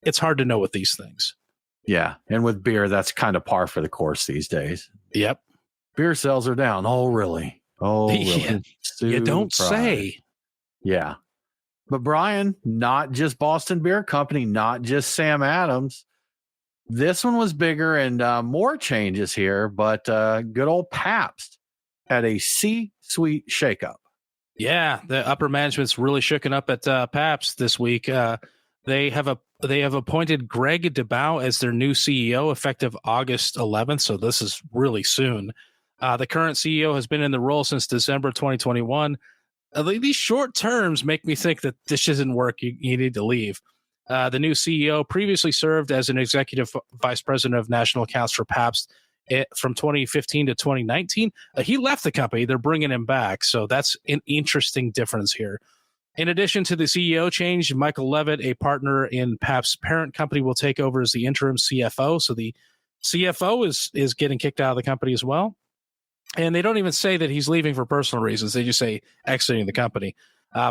[SPEAKER 2] it's hard to know with these things.
[SPEAKER 1] Yeah, and with beer, that's kind of par for the course these days.
[SPEAKER 2] Yep,
[SPEAKER 1] beer sales are down. Oh, really? Oh, really?
[SPEAKER 2] Yeah. You don't say.
[SPEAKER 1] Yeah. But Brian, not just Boston Beer Company, not just Sam Adams. This one was bigger and more changes here, but good old Pabst had a C-suite shakeup.
[SPEAKER 2] Yeah, the upper management's really shooken up at Pabst this week. They have appointed Greg DeBow as their new CEO effective August 11th, so this is really soon. The current CEO has been in the role since December 2021. These short terms make me think that this doesn't work. You need to leave. The new CEO previously served as an executive vice president of national accounts for Pabst from 2015 to 2019. He left the company. They're bringing him back. So that's an interesting difference here. In addition to the CEO change, Michael Levitt, a partner in Pabst's parent company, will take over as the interim CFO. So the CFO is getting kicked out of the company as well. And they don't even say that he's leaving for personal reasons. They just say exiting the company.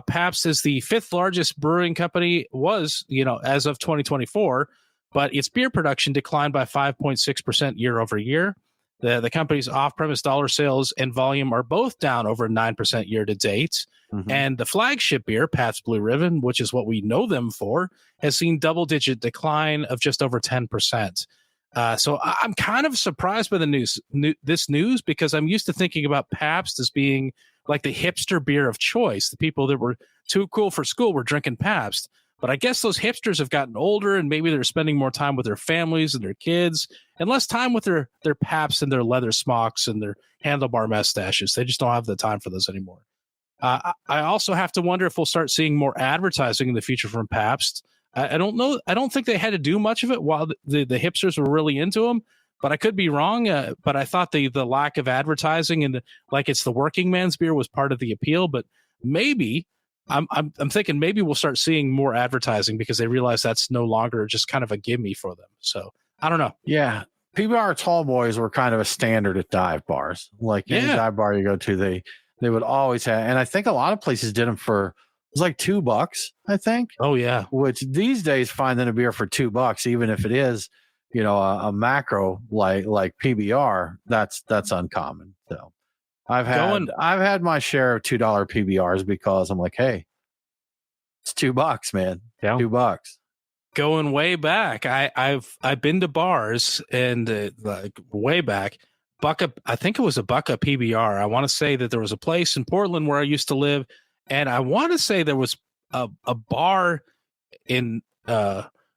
[SPEAKER 2] Pabst is the fifth largest brewing company, as of 2024, but its beer production declined by 5.6% year over year. The company's off-premise dollar sales and volume are both down over 9% year to date. Mm-hmm. And the flagship beer, Pabst Blue Ribbon, which is what we know them for, has seen double-digit decline of just over 10%. So I'm kind of surprised by this news because I'm used to thinking about Pabst as being like the hipster beer of choice. The people that were too cool for school were drinking Pabst. But I guess those hipsters have gotten older and maybe they're spending more time with their families and their kids and less time with their Pabst and their leather smocks and their handlebar mustaches. They just don't have the time for those anymore. I also have to wonder if we'll start seeing more advertising in the future from Pabst. I don't know. I don't think they had to do much of it while the hipsters were really into them, but I could be wrong. But I thought the lack of advertising and it's the working man's beer was part of the appeal. But maybe I'm thinking maybe we'll start seeing more advertising because they realize that's no longer just kind of a gimme for them. So I don't know.
[SPEAKER 1] Yeah. PBR tall boys were kind of a standard at dive bars. Like any dive bar you go to, they would always have, and I think a lot of places did them for, it was like $2, I think.
[SPEAKER 2] Oh yeah.
[SPEAKER 1] Which these days finding a beer for $2, even if it is, a macro like PBR, that's uncommon. So I've had my share of $2 PBRs because I'm like, hey, it's $2, man. Yeah. $2.
[SPEAKER 2] Going way back, I've been to bars and way back. I think it was a buck a PBR. I want to say that there was a place in Portland where I used to live, and I want to say there was a bar in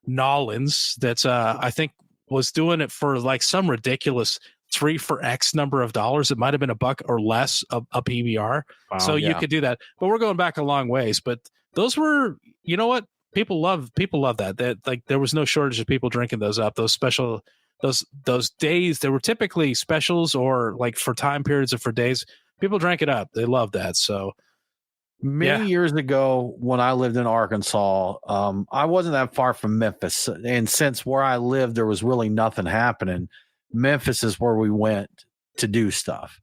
[SPEAKER 2] Nolans that I think was doing it for like some ridiculous 3 for X number of dollars. It might have been $1 or less a PBR. Wow, so you could do that. But we're going back a long ways. But those were, you know what? People love that. That like there was no shortage of people drinking those up. Those special those days, there were typically specials or like for time periods or for days. People drank it up. They loved that. So
[SPEAKER 1] many years ago when I lived in Arkansas, I wasn't that far from Memphis. And since where I lived, there was really nothing happening. Memphis is where we went to do stuff.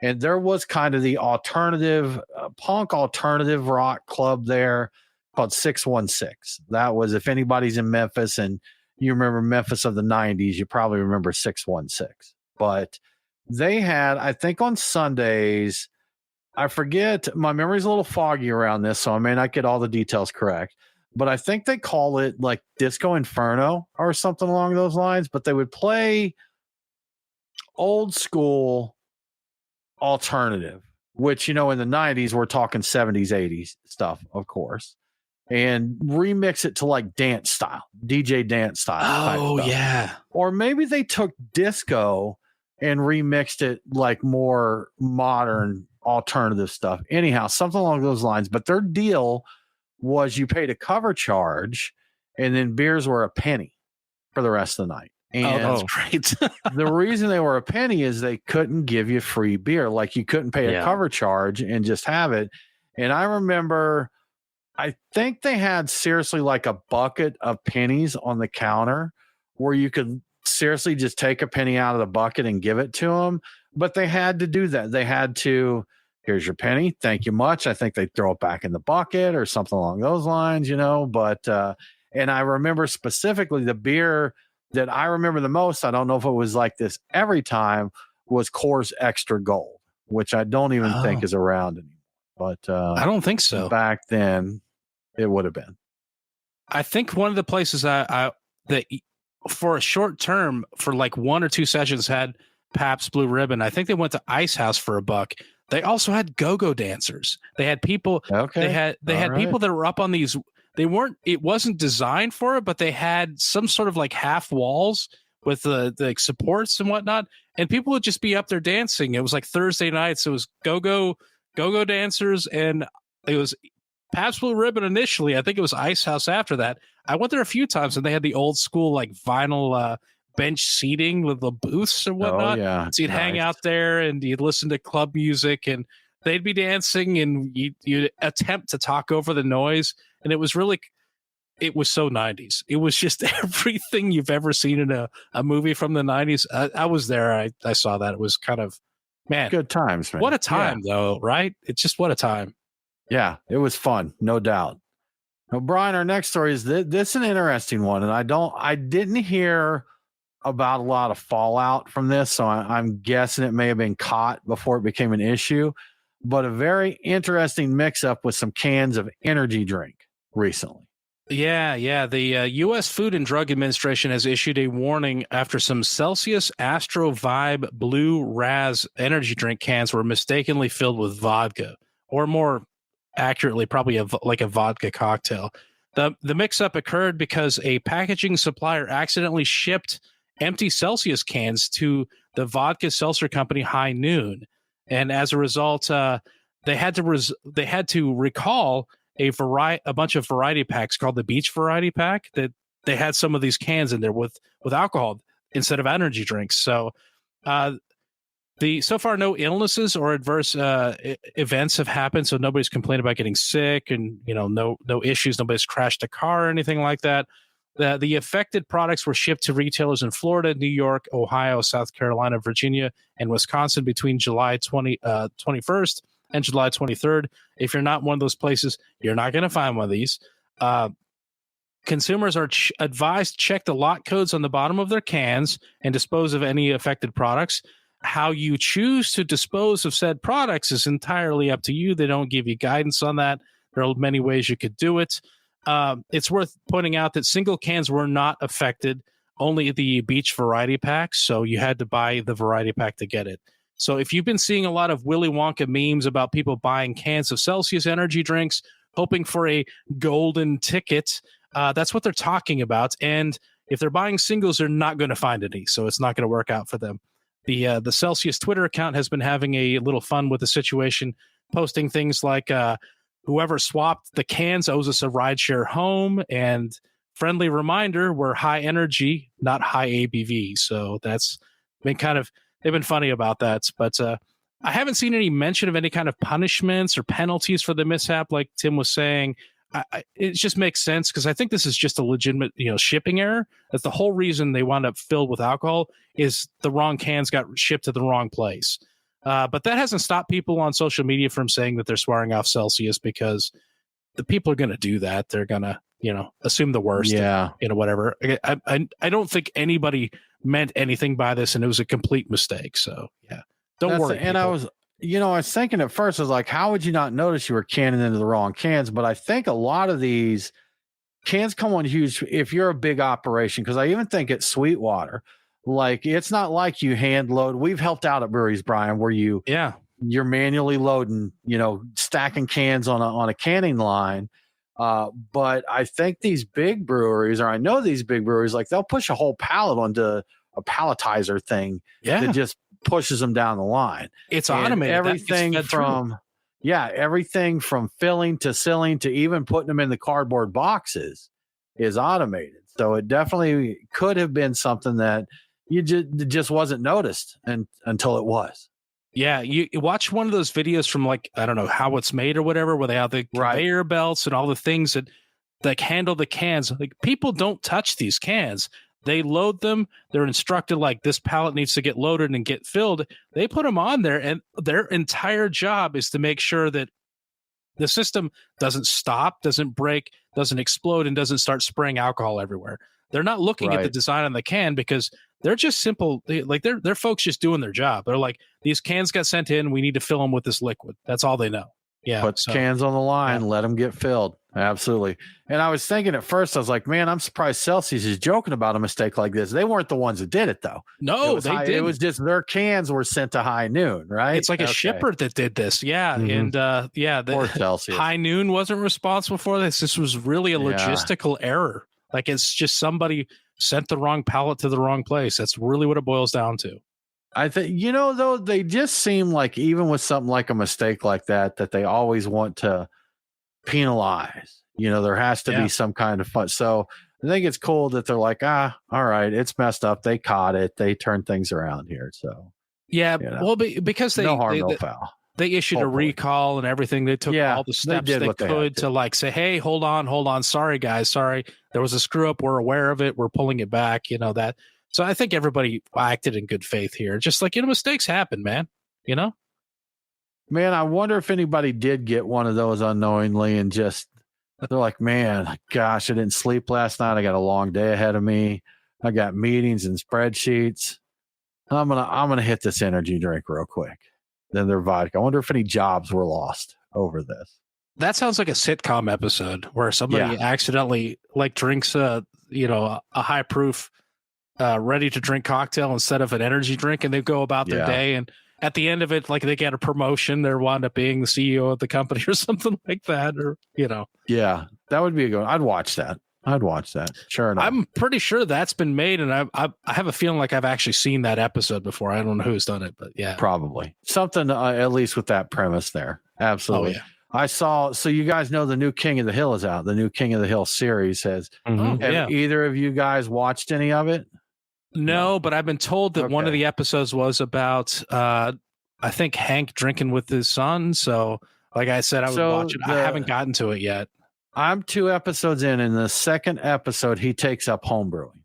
[SPEAKER 1] And there was kind of the alternative, punk alternative rock club there called 616. That was, if anybody's in Memphis and you remember Memphis of the 90s, you probably remember 616. But they had, I think on Sundays, I forget, my memory's a little foggy around this, so I may not get all the details correct. But I think they call it like Disco Inferno or something along those lines. But they would play old school alternative, which, in the 90s, we're talking 70s, 80s stuff, of course. And remix it to like dance style, DJ dance style.
[SPEAKER 2] Oh, yeah.
[SPEAKER 1] Or maybe they took disco and remixed it like more modern alternative stuff. Anyhow, something along those lines. But their deal was you paid a cover charge and then beers were a penny for the rest of the night. And
[SPEAKER 2] that's great.
[SPEAKER 1] The reason they were a penny is they couldn't give you free beer. Like you couldn't pay a cover charge and just have it. And I remember, I think they had seriously like a bucket of pennies on the counter where you could seriously just take a penny out of the bucket and give it to them. But they had to do that. They had to here's your penny. Thank you much. I think they throw it back in the bucket or something along those lines, but, and I remember specifically the beer that I remember the most. I don't know if it was like this every time, was Coors Extra Gold, which I don't even think is around anymore. But
[SPEAKER 2] I don't think so.
[SPEAKER 1] Back then, it would have been.
[SPEAKER 2] I think one of the places that for a short term, for like 1 or 2 sessions, had Pabst Blue Ribbon. I think they went to Ice House for $1. They also had go-go dancers. They had people.
[SPEAKER 1] Okay.
[SPEAKER 2] They had people that were up on these. It wasn't designed for it, but they had some sort of like half walls with the supports and whatnot, and people would just be up there dancing. It was like Thursday nights. It was go-go dancers, and it was Pabst Blue Ribbon initially. I think it was Ice House after that. I went there a few times, and they had the old school like vinyl bench seating with the booths and whatnot.
[SPEAKER 1] Oh, yeah.
[SPEAKER 2] So you'd hang out there and you'd listen to club music, and they'd be dancing, and you'd attempt to talk over the noise. And it was so 90s. It was just everything you've ever seen in a movie from the 90s. I was there. I saw that. It was kind of, man.
[SPEAKER 1] Good times, man.
[SPEAKER 2] What a time, though, right? It's just what a time.
[SPEAKER 1] Yeah, it was fun. No doubt. Now, Brian, our next story is this is an interesting one. And I didn't hear about a lot of fallout from this. So I'm guessing it may have been caught before it became an issue. But a very interesting mix-up with some cans of energy drink recently.
[SPEAKER 2] Yeah. The U.S. Food and Drug Administration has issued a warning after some Celsius Astro Vibe Blue Raz energy drink cans were mistakenly filled with vodka, or more accurately, probably like a vodka cocktail. The mix-up occurred because a packaging supplier accidentally shipped empty Celsius cans to the vodka seltzer company High Noon, and as a result, they had to recall a bunch of variety packs called the Beach Variety Pack, that they had some of these cans in there with alcohol instead of energy drinks. So so far no illnesses or adverse events have happened. So nobody's complained about getting sick, and no issues. Nobody's crashed a car or anything like that. The affected products were shipped to retailers in Florida, New York, Ohio, South Carolina, Virginia, and Wisconsin between July 21st and July 23rd. If you're not in one of those places, you're not going to find one of these. Consumers are advised to check the lot codes on the bottom of their cans and dispose of any affected products. How you choose to dispose of said products is entirely up to you. They don't give you guidance on that. There are many ways you could do it. It's worth pointing out that single cans were not affected, only the Beach Variety Pack. So you had to buy the variety pack to get it. So if you've been seeing a lot of Willy Wonka memes about people buying cans of Celsius energy drinks, hoping for a golden ticket, that's what they're talking about. And if they're buying singles, they're not going to find any. So it's not going to work out for them. The Celsius Twitter account has been having a little fun with the situation, posting things like, whoever swapped the cans owes us a rideshare home, and friendly reminder, we're high energy, not high ABV. So that's been they've been funny about that. But I haven't seen any mention of any kind of punishments or penalties for the mishap, like Tim was saying. It just makes sense, because I think this is just a legitimate, shipping error. That's the whole reason they wound up filled with alcohol, is the wrong cans got shipped to the wrong place. But that hasn't stopped people on social media from saying that they're swearing off Celsius, because the people are going to do that. They're going to, assume the worst.
[SPEAKER 1] Yeah.
[SPEAKER 2] And, whatever. I don't think anybody meant anything by this, and it was a complete mistake. So, yeah, don't worry.
[SPEAKER 1] And I was thinking at first, I was like, how would you not notice you were canning into the wrong cans? But I think a lot of these cans come on huge if you're a big operation, because I even think at Sweetwater, like, it's not like you hand load. We've helped out at breweries, Brian, where you're manually loading, stacking cans on a canning line. But I think these big breweries, or I know these big breweries, like, they'll push a whole pallet onto a palletizer thing that just pushes them down the line.
[SPEAKER 2] It's automated.
[SPEAKER 1] Everything from filling to sealing to even putting them in the cardboard boxes is automated. So it definitely could have been something that you just wasn't noticed until it was.
[SPEAKER 2] Yeah, you watch one of those videos from, like, I don't know how it's made or whatever, where they have the conveyor belts and all the things that handle the cans. Like, people don't touch these cans. They load them. They're instructed like this pallet needs to get loaded and get filled. They put them on there, and their entire job is to make sure that the system doesn't stop, doesn't break, doesn't explode, and doesn't start spraying alcohol everywhere. They're not looking at the design on the can because they're just simple. They're folks just doing their job. They're like, these cans got sent in. We need to fill them with this liquid. That's all they know. Yeah.
[SPEAKER 1] Put cans on the line, let them get filled. Absolutely. And I was thinking at first, I was like, man, I'm surprised Celsius is joking about a mistake like this. They weren't the ones that did it, though.
[SPEAKER 2] No, they didn't.
[SPEAKER 1] It was just their cans were sent to High Noon, right?
[SPEAKER 2] It's like a shipper that did this. Yeah. And
[SPEAKER 1] Poor Celsius.
[SPEAKER 2] High Noon wasn't responsible for this. This was really a logistical error. Like, it's just somebody sent the wrong pallet to the wrong place. That's really what it boils down to.
[SPEAKER 1] I think, though, they just seem like even with something like a mistake like that they always want to penalize. There has to be some kind of fun. So I think it's cool that they're like, all right, it's messed up. They caught it. They turned things around here. So
[SPEAKER 2] well, because
[SPEAKER 1] no harm, no foul.
[SPEAKER 2] They issued a recall and everything. They took all the steps they could to like say, hey, hold on. Sorry, guys. Sorry. There was a screw up. We're aware of it. We're pulling it back. That. So I think everybody acted in good faith here. Just like, mistakes happen, man. Man,
[SPEAKER 1] I wonder if anybody did get one of those unknowingly and just, they're like, man, gosh, I didn't sleep last night. I got a long day ahead of me. I got meetings and spreadsheets. I'm gonna hit this energy drink real quick. Then their vodka. I wonder if any jobs were lost over this.
[SPEAKER 2] That sounds like a sitcom episode where somebody accidentally drinks a high proof ready to drink cocktail instead of an energy drink, and they go about their day, and at the end of it, like, they get a promotion, they're wound up being the CEO of the company or something like that, or
[SPEAKER 1] yeah, that would be a good one. I'd watch that. Sure enough.
[SPEAKER 2] I'm pretty sure that's been made, and I have a feeling like I've actually seen that episode before. I don't know who's done it, but
[SPEAKER 1] probably something at least with that premise there. Absolutely. I saw. So you guys know the new King of the Hill is out. The new King of the Hill series has. Have either of you guys watched any of it?
[SPEAKER 2] No, but I've been told that one of the episodes was about, I think, Hank drinking with his son. So, like I said, I would watch it. I haven't gotten to it yet.
[SPEAKER 1] I'm 2 episodes in. In the second episode, he takes up homebrewing,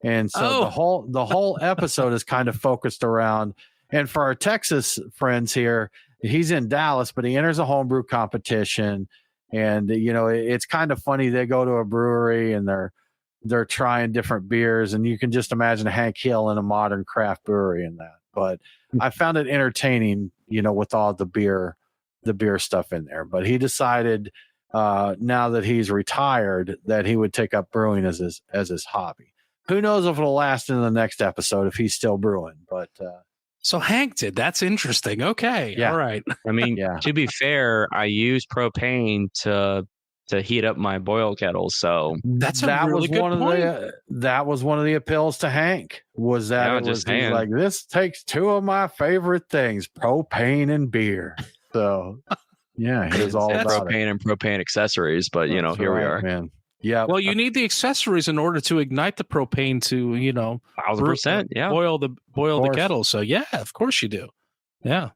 [SPEAKER 1] and so the whole episode is kind of focused around. And for our Texas friends here, he's in Dallas, but he enters a homebrew competition, and it's kind of funny. They go to a brewery and they're trying different beers, and you can just imagine Hank Hill in a modern craft brewery in that. But I found it entertaining, with all the beer stuff in there. But he decided now that he's retired that he would take up brewing as his hobby. Who knows if it'll last in the next episode if he's still brewing, but
[SPEAKER 2] so Hank did. That's interesting. Okay. Yeah. All right.
[SPEAKER 3] I mean, to be fair, I use propane to heat up my boil kettles. So
[SPEAKER 2] that was one
[SPEAKER 1] of the appeals to Hank was that he's like, this takes 2 of my favorite things, propane and beer. So here's all about
[SPEAKER 3] propane and propane accessories. But here we are,
[SPEAKER 1] man. Yeah.
[SPEAKER 2] Well, you need the accessories in order to ignite the propane to
[SPEAKER 3] 1,000%. Yeah.
[SPEAKER 2] Boil the kettle. So of course you do. Yeah.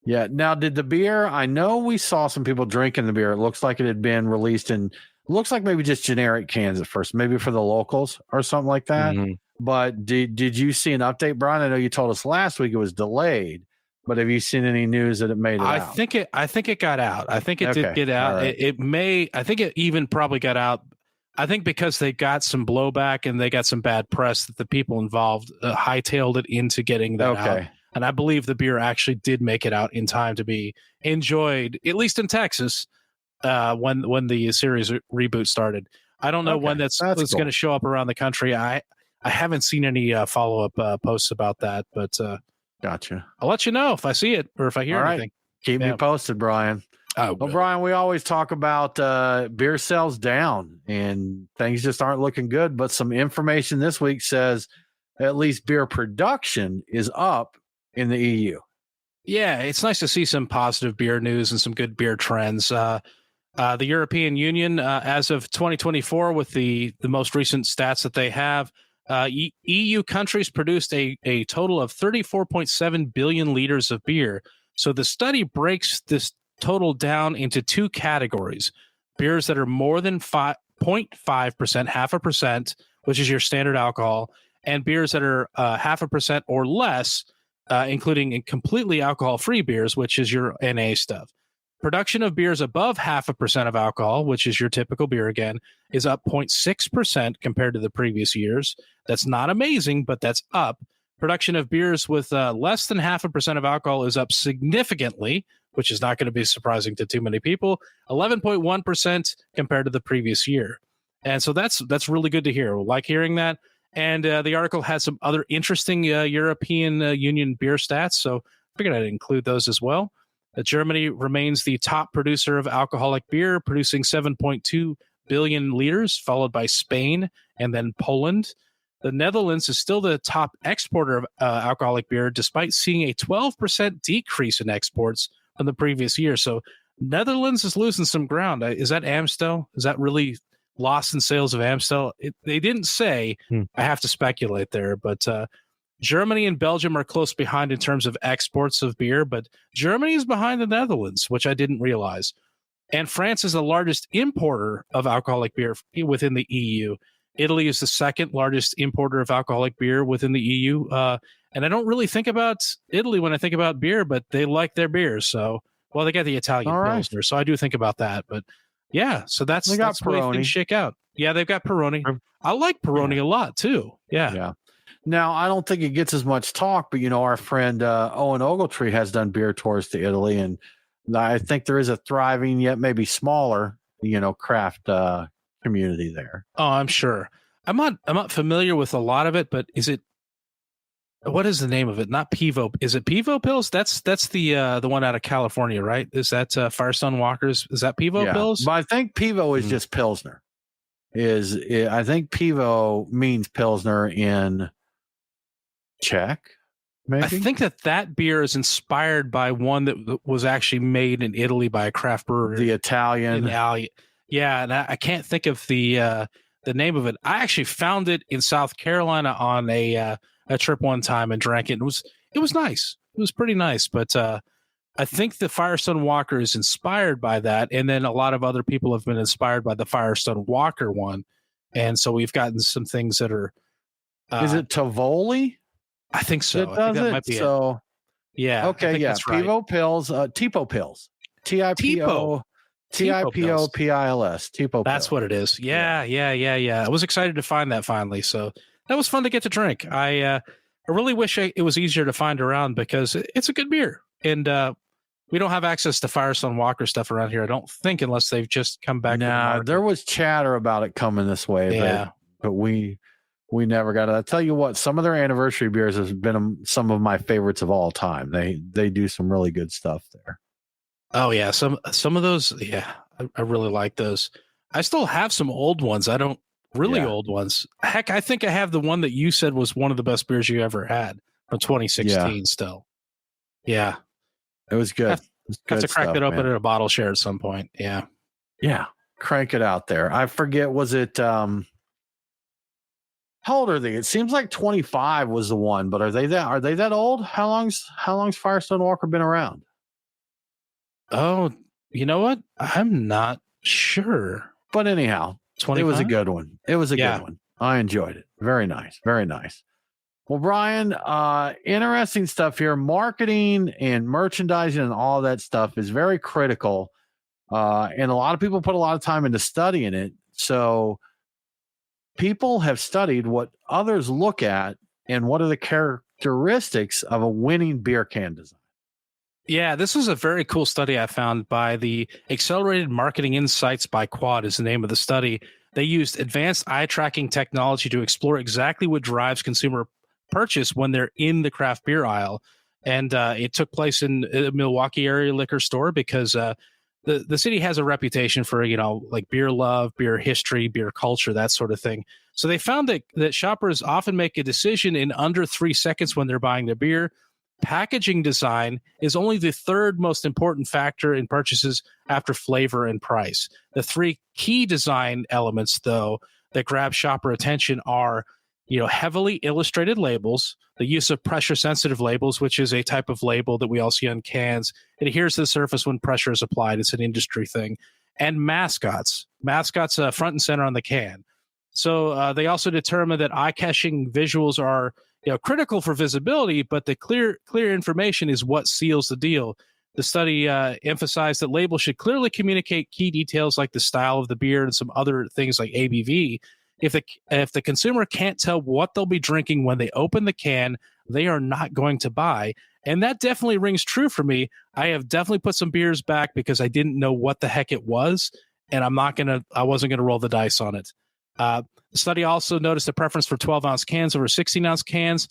[SPEAKER 1] Yeah. Now, did the beer? I know we saw some people drinking the beer. It looks like it had been released in. Looks like maybe just generic cans at first, maybe for the locals or something like that. Mm-hmm. But did you see an update, Brian? I know you told us last week it was delayed, but have you seen any news that it made it out?
[SPEAKER 2] I think it got out. I think it did get out. Right. It may. I think it even probably got out. I think because they got some blowback and they got some bad press that the people involved hightailed it into getting that out. And I believe the beer actually did make it out in time to be enjoyed, at least in Texas, when the series reboot started. I don't know when that's going to show up around the country. I haven't seen any follow-up posts about that, but
[SPEAKER 1] gotcha.
[SPEAKER 2] I'll let you know if I see it or if I hear anything.
[SPEAKER 1] Keep me posted, Brian. Well, Brian, we always talk about beer sales down and things just aren't looking good. But some information this week says at least beer production is up in the EU.
[SPEAKER 2] Yeah, it's nice to see some positive beer news and some good beer trends. The European Union, as of 2024, with the most recent stats that they have, EU countries produced a total of 34.7 billion liters of beer. So the study breaks this total down into 2 categories: beers that are more than 0.5%, 0.5%, which is your standard alcohol, and beers that are 0.5% or less, including completely alcohol-free beers, which is your NA stuff. Production of beers above 0.5% of alcohol, which is your typical beer again, is up 0.6% compared to the previous years. That's not amazing, but that's up. Production of beers with less than 0.5% of alcohol is up significantly, which is not going to be surprising to too many people, 11.1% compared to the previous year. And so that's really good to hear. We like hearing that. And the article has some other interesting European Union beer stats, so I figured I'd include those as well. Germany remains the top producer of alcoholic beer, producing 7.2 billion liters, followed by Spain and then Poland. The Netherlands is still the top exporter of alcoholic beer, despite seeing a 12% decrease in exports from the previous year. So Netherlands is losing some ground. Is that Amstel? Is that really loss in sales of Amstel? They didn't say. I have to speculate there, but Germany and Belgium are close behind in terms of exports of beer, but Germany is behind the Netherlands, which I didn't realize. And France is the largest importer of alcoholic beer within the EU. Italy is the second largest importer of alcoholic beer within the EU. And I don't really think about Italy when I think about beer, but they like their beer. So, well, they got the Italian Pilsner, so I do think about that. But yeah, so that's the way things shake out. Yeah, they've got Peroni. I like Peroni a lot too. Yeah.
[SPEAKER 1] Now, I don't think it gets as much talk, but, our friend Owen Ogletree has done beer tours to Italy, and I think there is a thriving, yet maybe smaller, craft community there.
[SPEAKER 2] Oh, I'm sure. I'm not familiar with a lot of it, but what is the name of it? Not Pivo. Is it Pivo Pills? That's the one out of California, right? Is that Firestone Walkers? Is that Pivo Pills?
[SPEAKER 1] But I think Pivo is just Pilsner. I think Pivo means Pilsner in Czech, maybe?
[SPEAKER 2] I think that beer is inspired by one that was actually made in Italy by a craft brewer.
[SPEAKER 1] The Italian.
[SPEAKER 2] Yeah, and I can't think of the name of it. I actually found it in South Carolina on a trip one time and drank it. It was nice. It was pretty nice, but I think the Firestone Walker is inspired by that, and then a lot of other people have been inspired by the Firestone Walker one, and so we've gotten some things that are.
[SPEAKER 1] Is it Tivoli?
[SPEAKER 2] I think so.
[SPEAKER 1] It does
[SPEAKER 2] that might be
[SPEAKER 1] so.
[SPEAKER 2] It. Yeah.
[SPEAKER 1] Okay. Yeah. Pivo Pills. Tipo Pills. TIPO. TIPO PILS. Tipo.
[SPEAKER 2] That's what it is. Yeah. I was excited to find that finally. So that was fun to get to drink. I really wish it was easier to find around because it's a good beer, and we don't have access to Firestone Walker stuff around here. I don't think, unless they've just come back.
[SPEAKER 1] Nah, there was chatter about it coming this way, but we never got it. I tell you what, some of their anniversary beers has been some of my favorites of all time. They do some really good stuff there.
[SPEAKER 2] Oh yeah, some of those. Yeah, I really like those. I still have some old ones. I don't old ones. Heck, I think I have the one that you said was one of the best beers you ever had from 2016. Still, yeah,
[SPEAKER 1] it was good.
[SPEAKER 2] Have to crack that open at a bottle share at some point. Yeah,
[SPEAKER 1] crank it out there. I forget. Was it? How old are they? It seems like 25 was the one, but are they that old? How long's Firestone Walker been around?
[SPEAKER 2] Oh, you know what? I'm not sure.
[SPEAKER 1] But anyhow,
[SPEAKER 2] 25?
[SPEAKER 1] It was a good one. It was a good one. I enjoyed it. Very nice. Very nice. Well, Brian, interesting stuff here. Marketing and merchandising and all that stuff is very critical. And a lot of people put a lot of time into studying it. So people have studied what others look at and what are the characteristics of a winning beer can design.
[SPEAKER 2] Yeah, this was a very cool study I found by the Accelerated Marketing Insights by Quad is the name of the study. They used advanced eye tracking technology to explore exactly what drives consumer purchase when they're in the craft beer aisle. And it took place in a Milwaukee area liquor store because the city has a reputation for, like beer love, beer history, beer culture, that sort of thing. So they found that shoppers often make a decision in under 3 seconds when they're buying their beer. Packaging design is only the third most important factor in purchases after flavor and price. The three key design elements, though, that grab shopper attention are, heavily illustrated labels, the use of pressure-sensitive labels, which is a type of label that we all see on cans. It adheres to the surface when pressure is applied. It's an industry thing. And mascots front and center on the can. So they also determined that eye-catching visuals are critical for visibility, but the clear information is what seals the deal. The study emphasized that labels should clearly communicate key details like the style of the beer and some other things like ABV. If the consumer can't tell what they'll be drinking when they open the can, they are not going to buy. And that definitely rings true for me. I have definitely put some beers back because I didn't know what the heck it was, and I wasn't gonna roll the dice on it. The study also noticed a preference for 12-ounce cans over 16-ounce cans,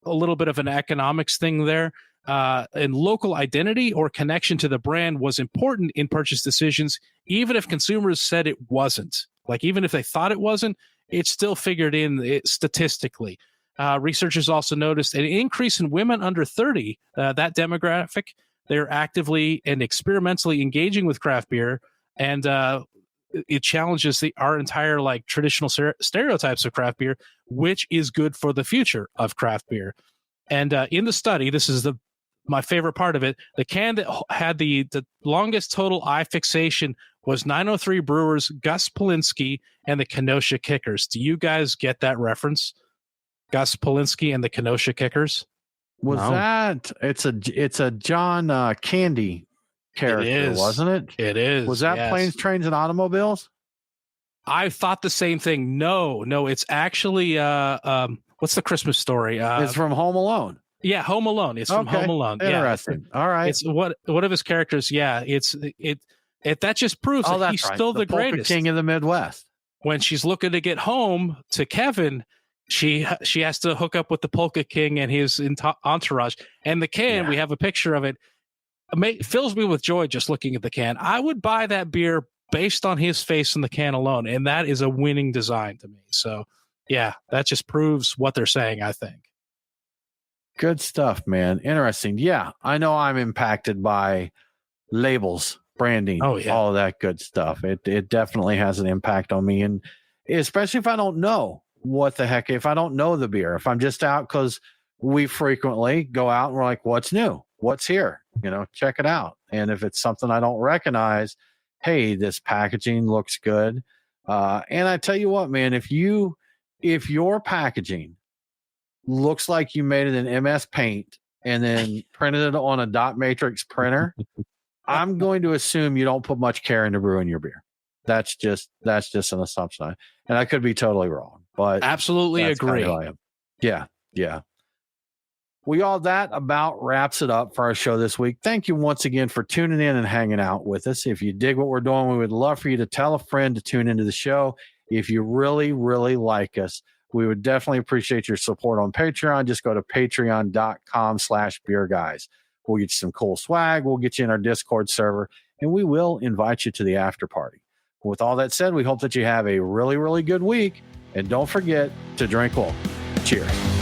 [SPEAKER 2] a little bit of an economics thing there. And local identity or connection to the brand was important in purchase decisions, even if consumers said it wasn't. Like, even if they thought it wasn't, it still figured in statistically. Researchers also noticed an increase in women under 30, that demographic. They're actively and experimentally engaging with craft beer, and it challenges our entire traditional stereotypes of craft beer, which is good for the future of craft beer. And in the study, this is my favorite part of it, the can that had the longest total eye fixation was 903 Brewers, Gus Polinski, and the Kenosha Kickers. Do you guys get that reference? Gus Polinski and the Kenosha Kickers?
[SPEAKER 1] Was that it's a John Candy character, wasn't it?
[SPEAKER 2] It is.
[SPEAKER 1] Was that Planes, Trains, and Automobiles?
[SPEAKER 2] I thought the same thing. No, it's actually what's the Christmas story?
[SPEAKER 1] It's from Home Alone.
[SPEAKER 2] Yeah, Home Alone. It's from Home Alone.
[SPEAKER 1] Interesting.
[SPEAKER 2] Yeah.
[SPEAKER 1] All right.
[SPEAKER 2] It's one of his characters. Yeah, it that just proves that he's still the greatest
[SPEAKER 1] king of the Midwest.
[SPEAKER 2] When she's looking to get home to Kevin, she has to hook up with the Polka King and his entourage. And the can, we have a picture of it. Fills me with joy just looking at the can. I would buy that beer based on his face in the can alone, and that is a winning design to me. So, yeah, that just proves what they're saying, I think.
[SPEAKER 1] Good stuff, man. Interesting. Yeah, I know I'm impacted by labels, branding, all of that good stuff. It definitely has an impact on me, and especially if I don't know what the heck, if I don't know the beer, if I'm just out, because we frequently go out and we're like, what's new? What's here? Check it out. And if it's something I don't recognize, hey, this packaging looks good. And I tell you what, man, if your packaging looks like you made it in MS Paint and then printed it on a dot matrix printer, I'm going to assume you don't put much care into brewing your beer. That's just an assumption. And I could be totally wrong, but
[SPEAKER 2] absolutely agree.
[SPEAKER 1] Yeah. Well, that about wraps it up for our show this week. Thank you once again for tuning in and hanging out with us. If you dig what we're doing, we would love for you to tell a friend to tune into the show. If you really, really like us, we would definitely appreciate your support on Patreon. Just go to patreon.com/beerguys. We'll get you some cool swag. We'll get you in our Discord server, and we will invite you to the after party. With all that said, we hope that you have a really, really good week. And don't forget to drink local. Cheers.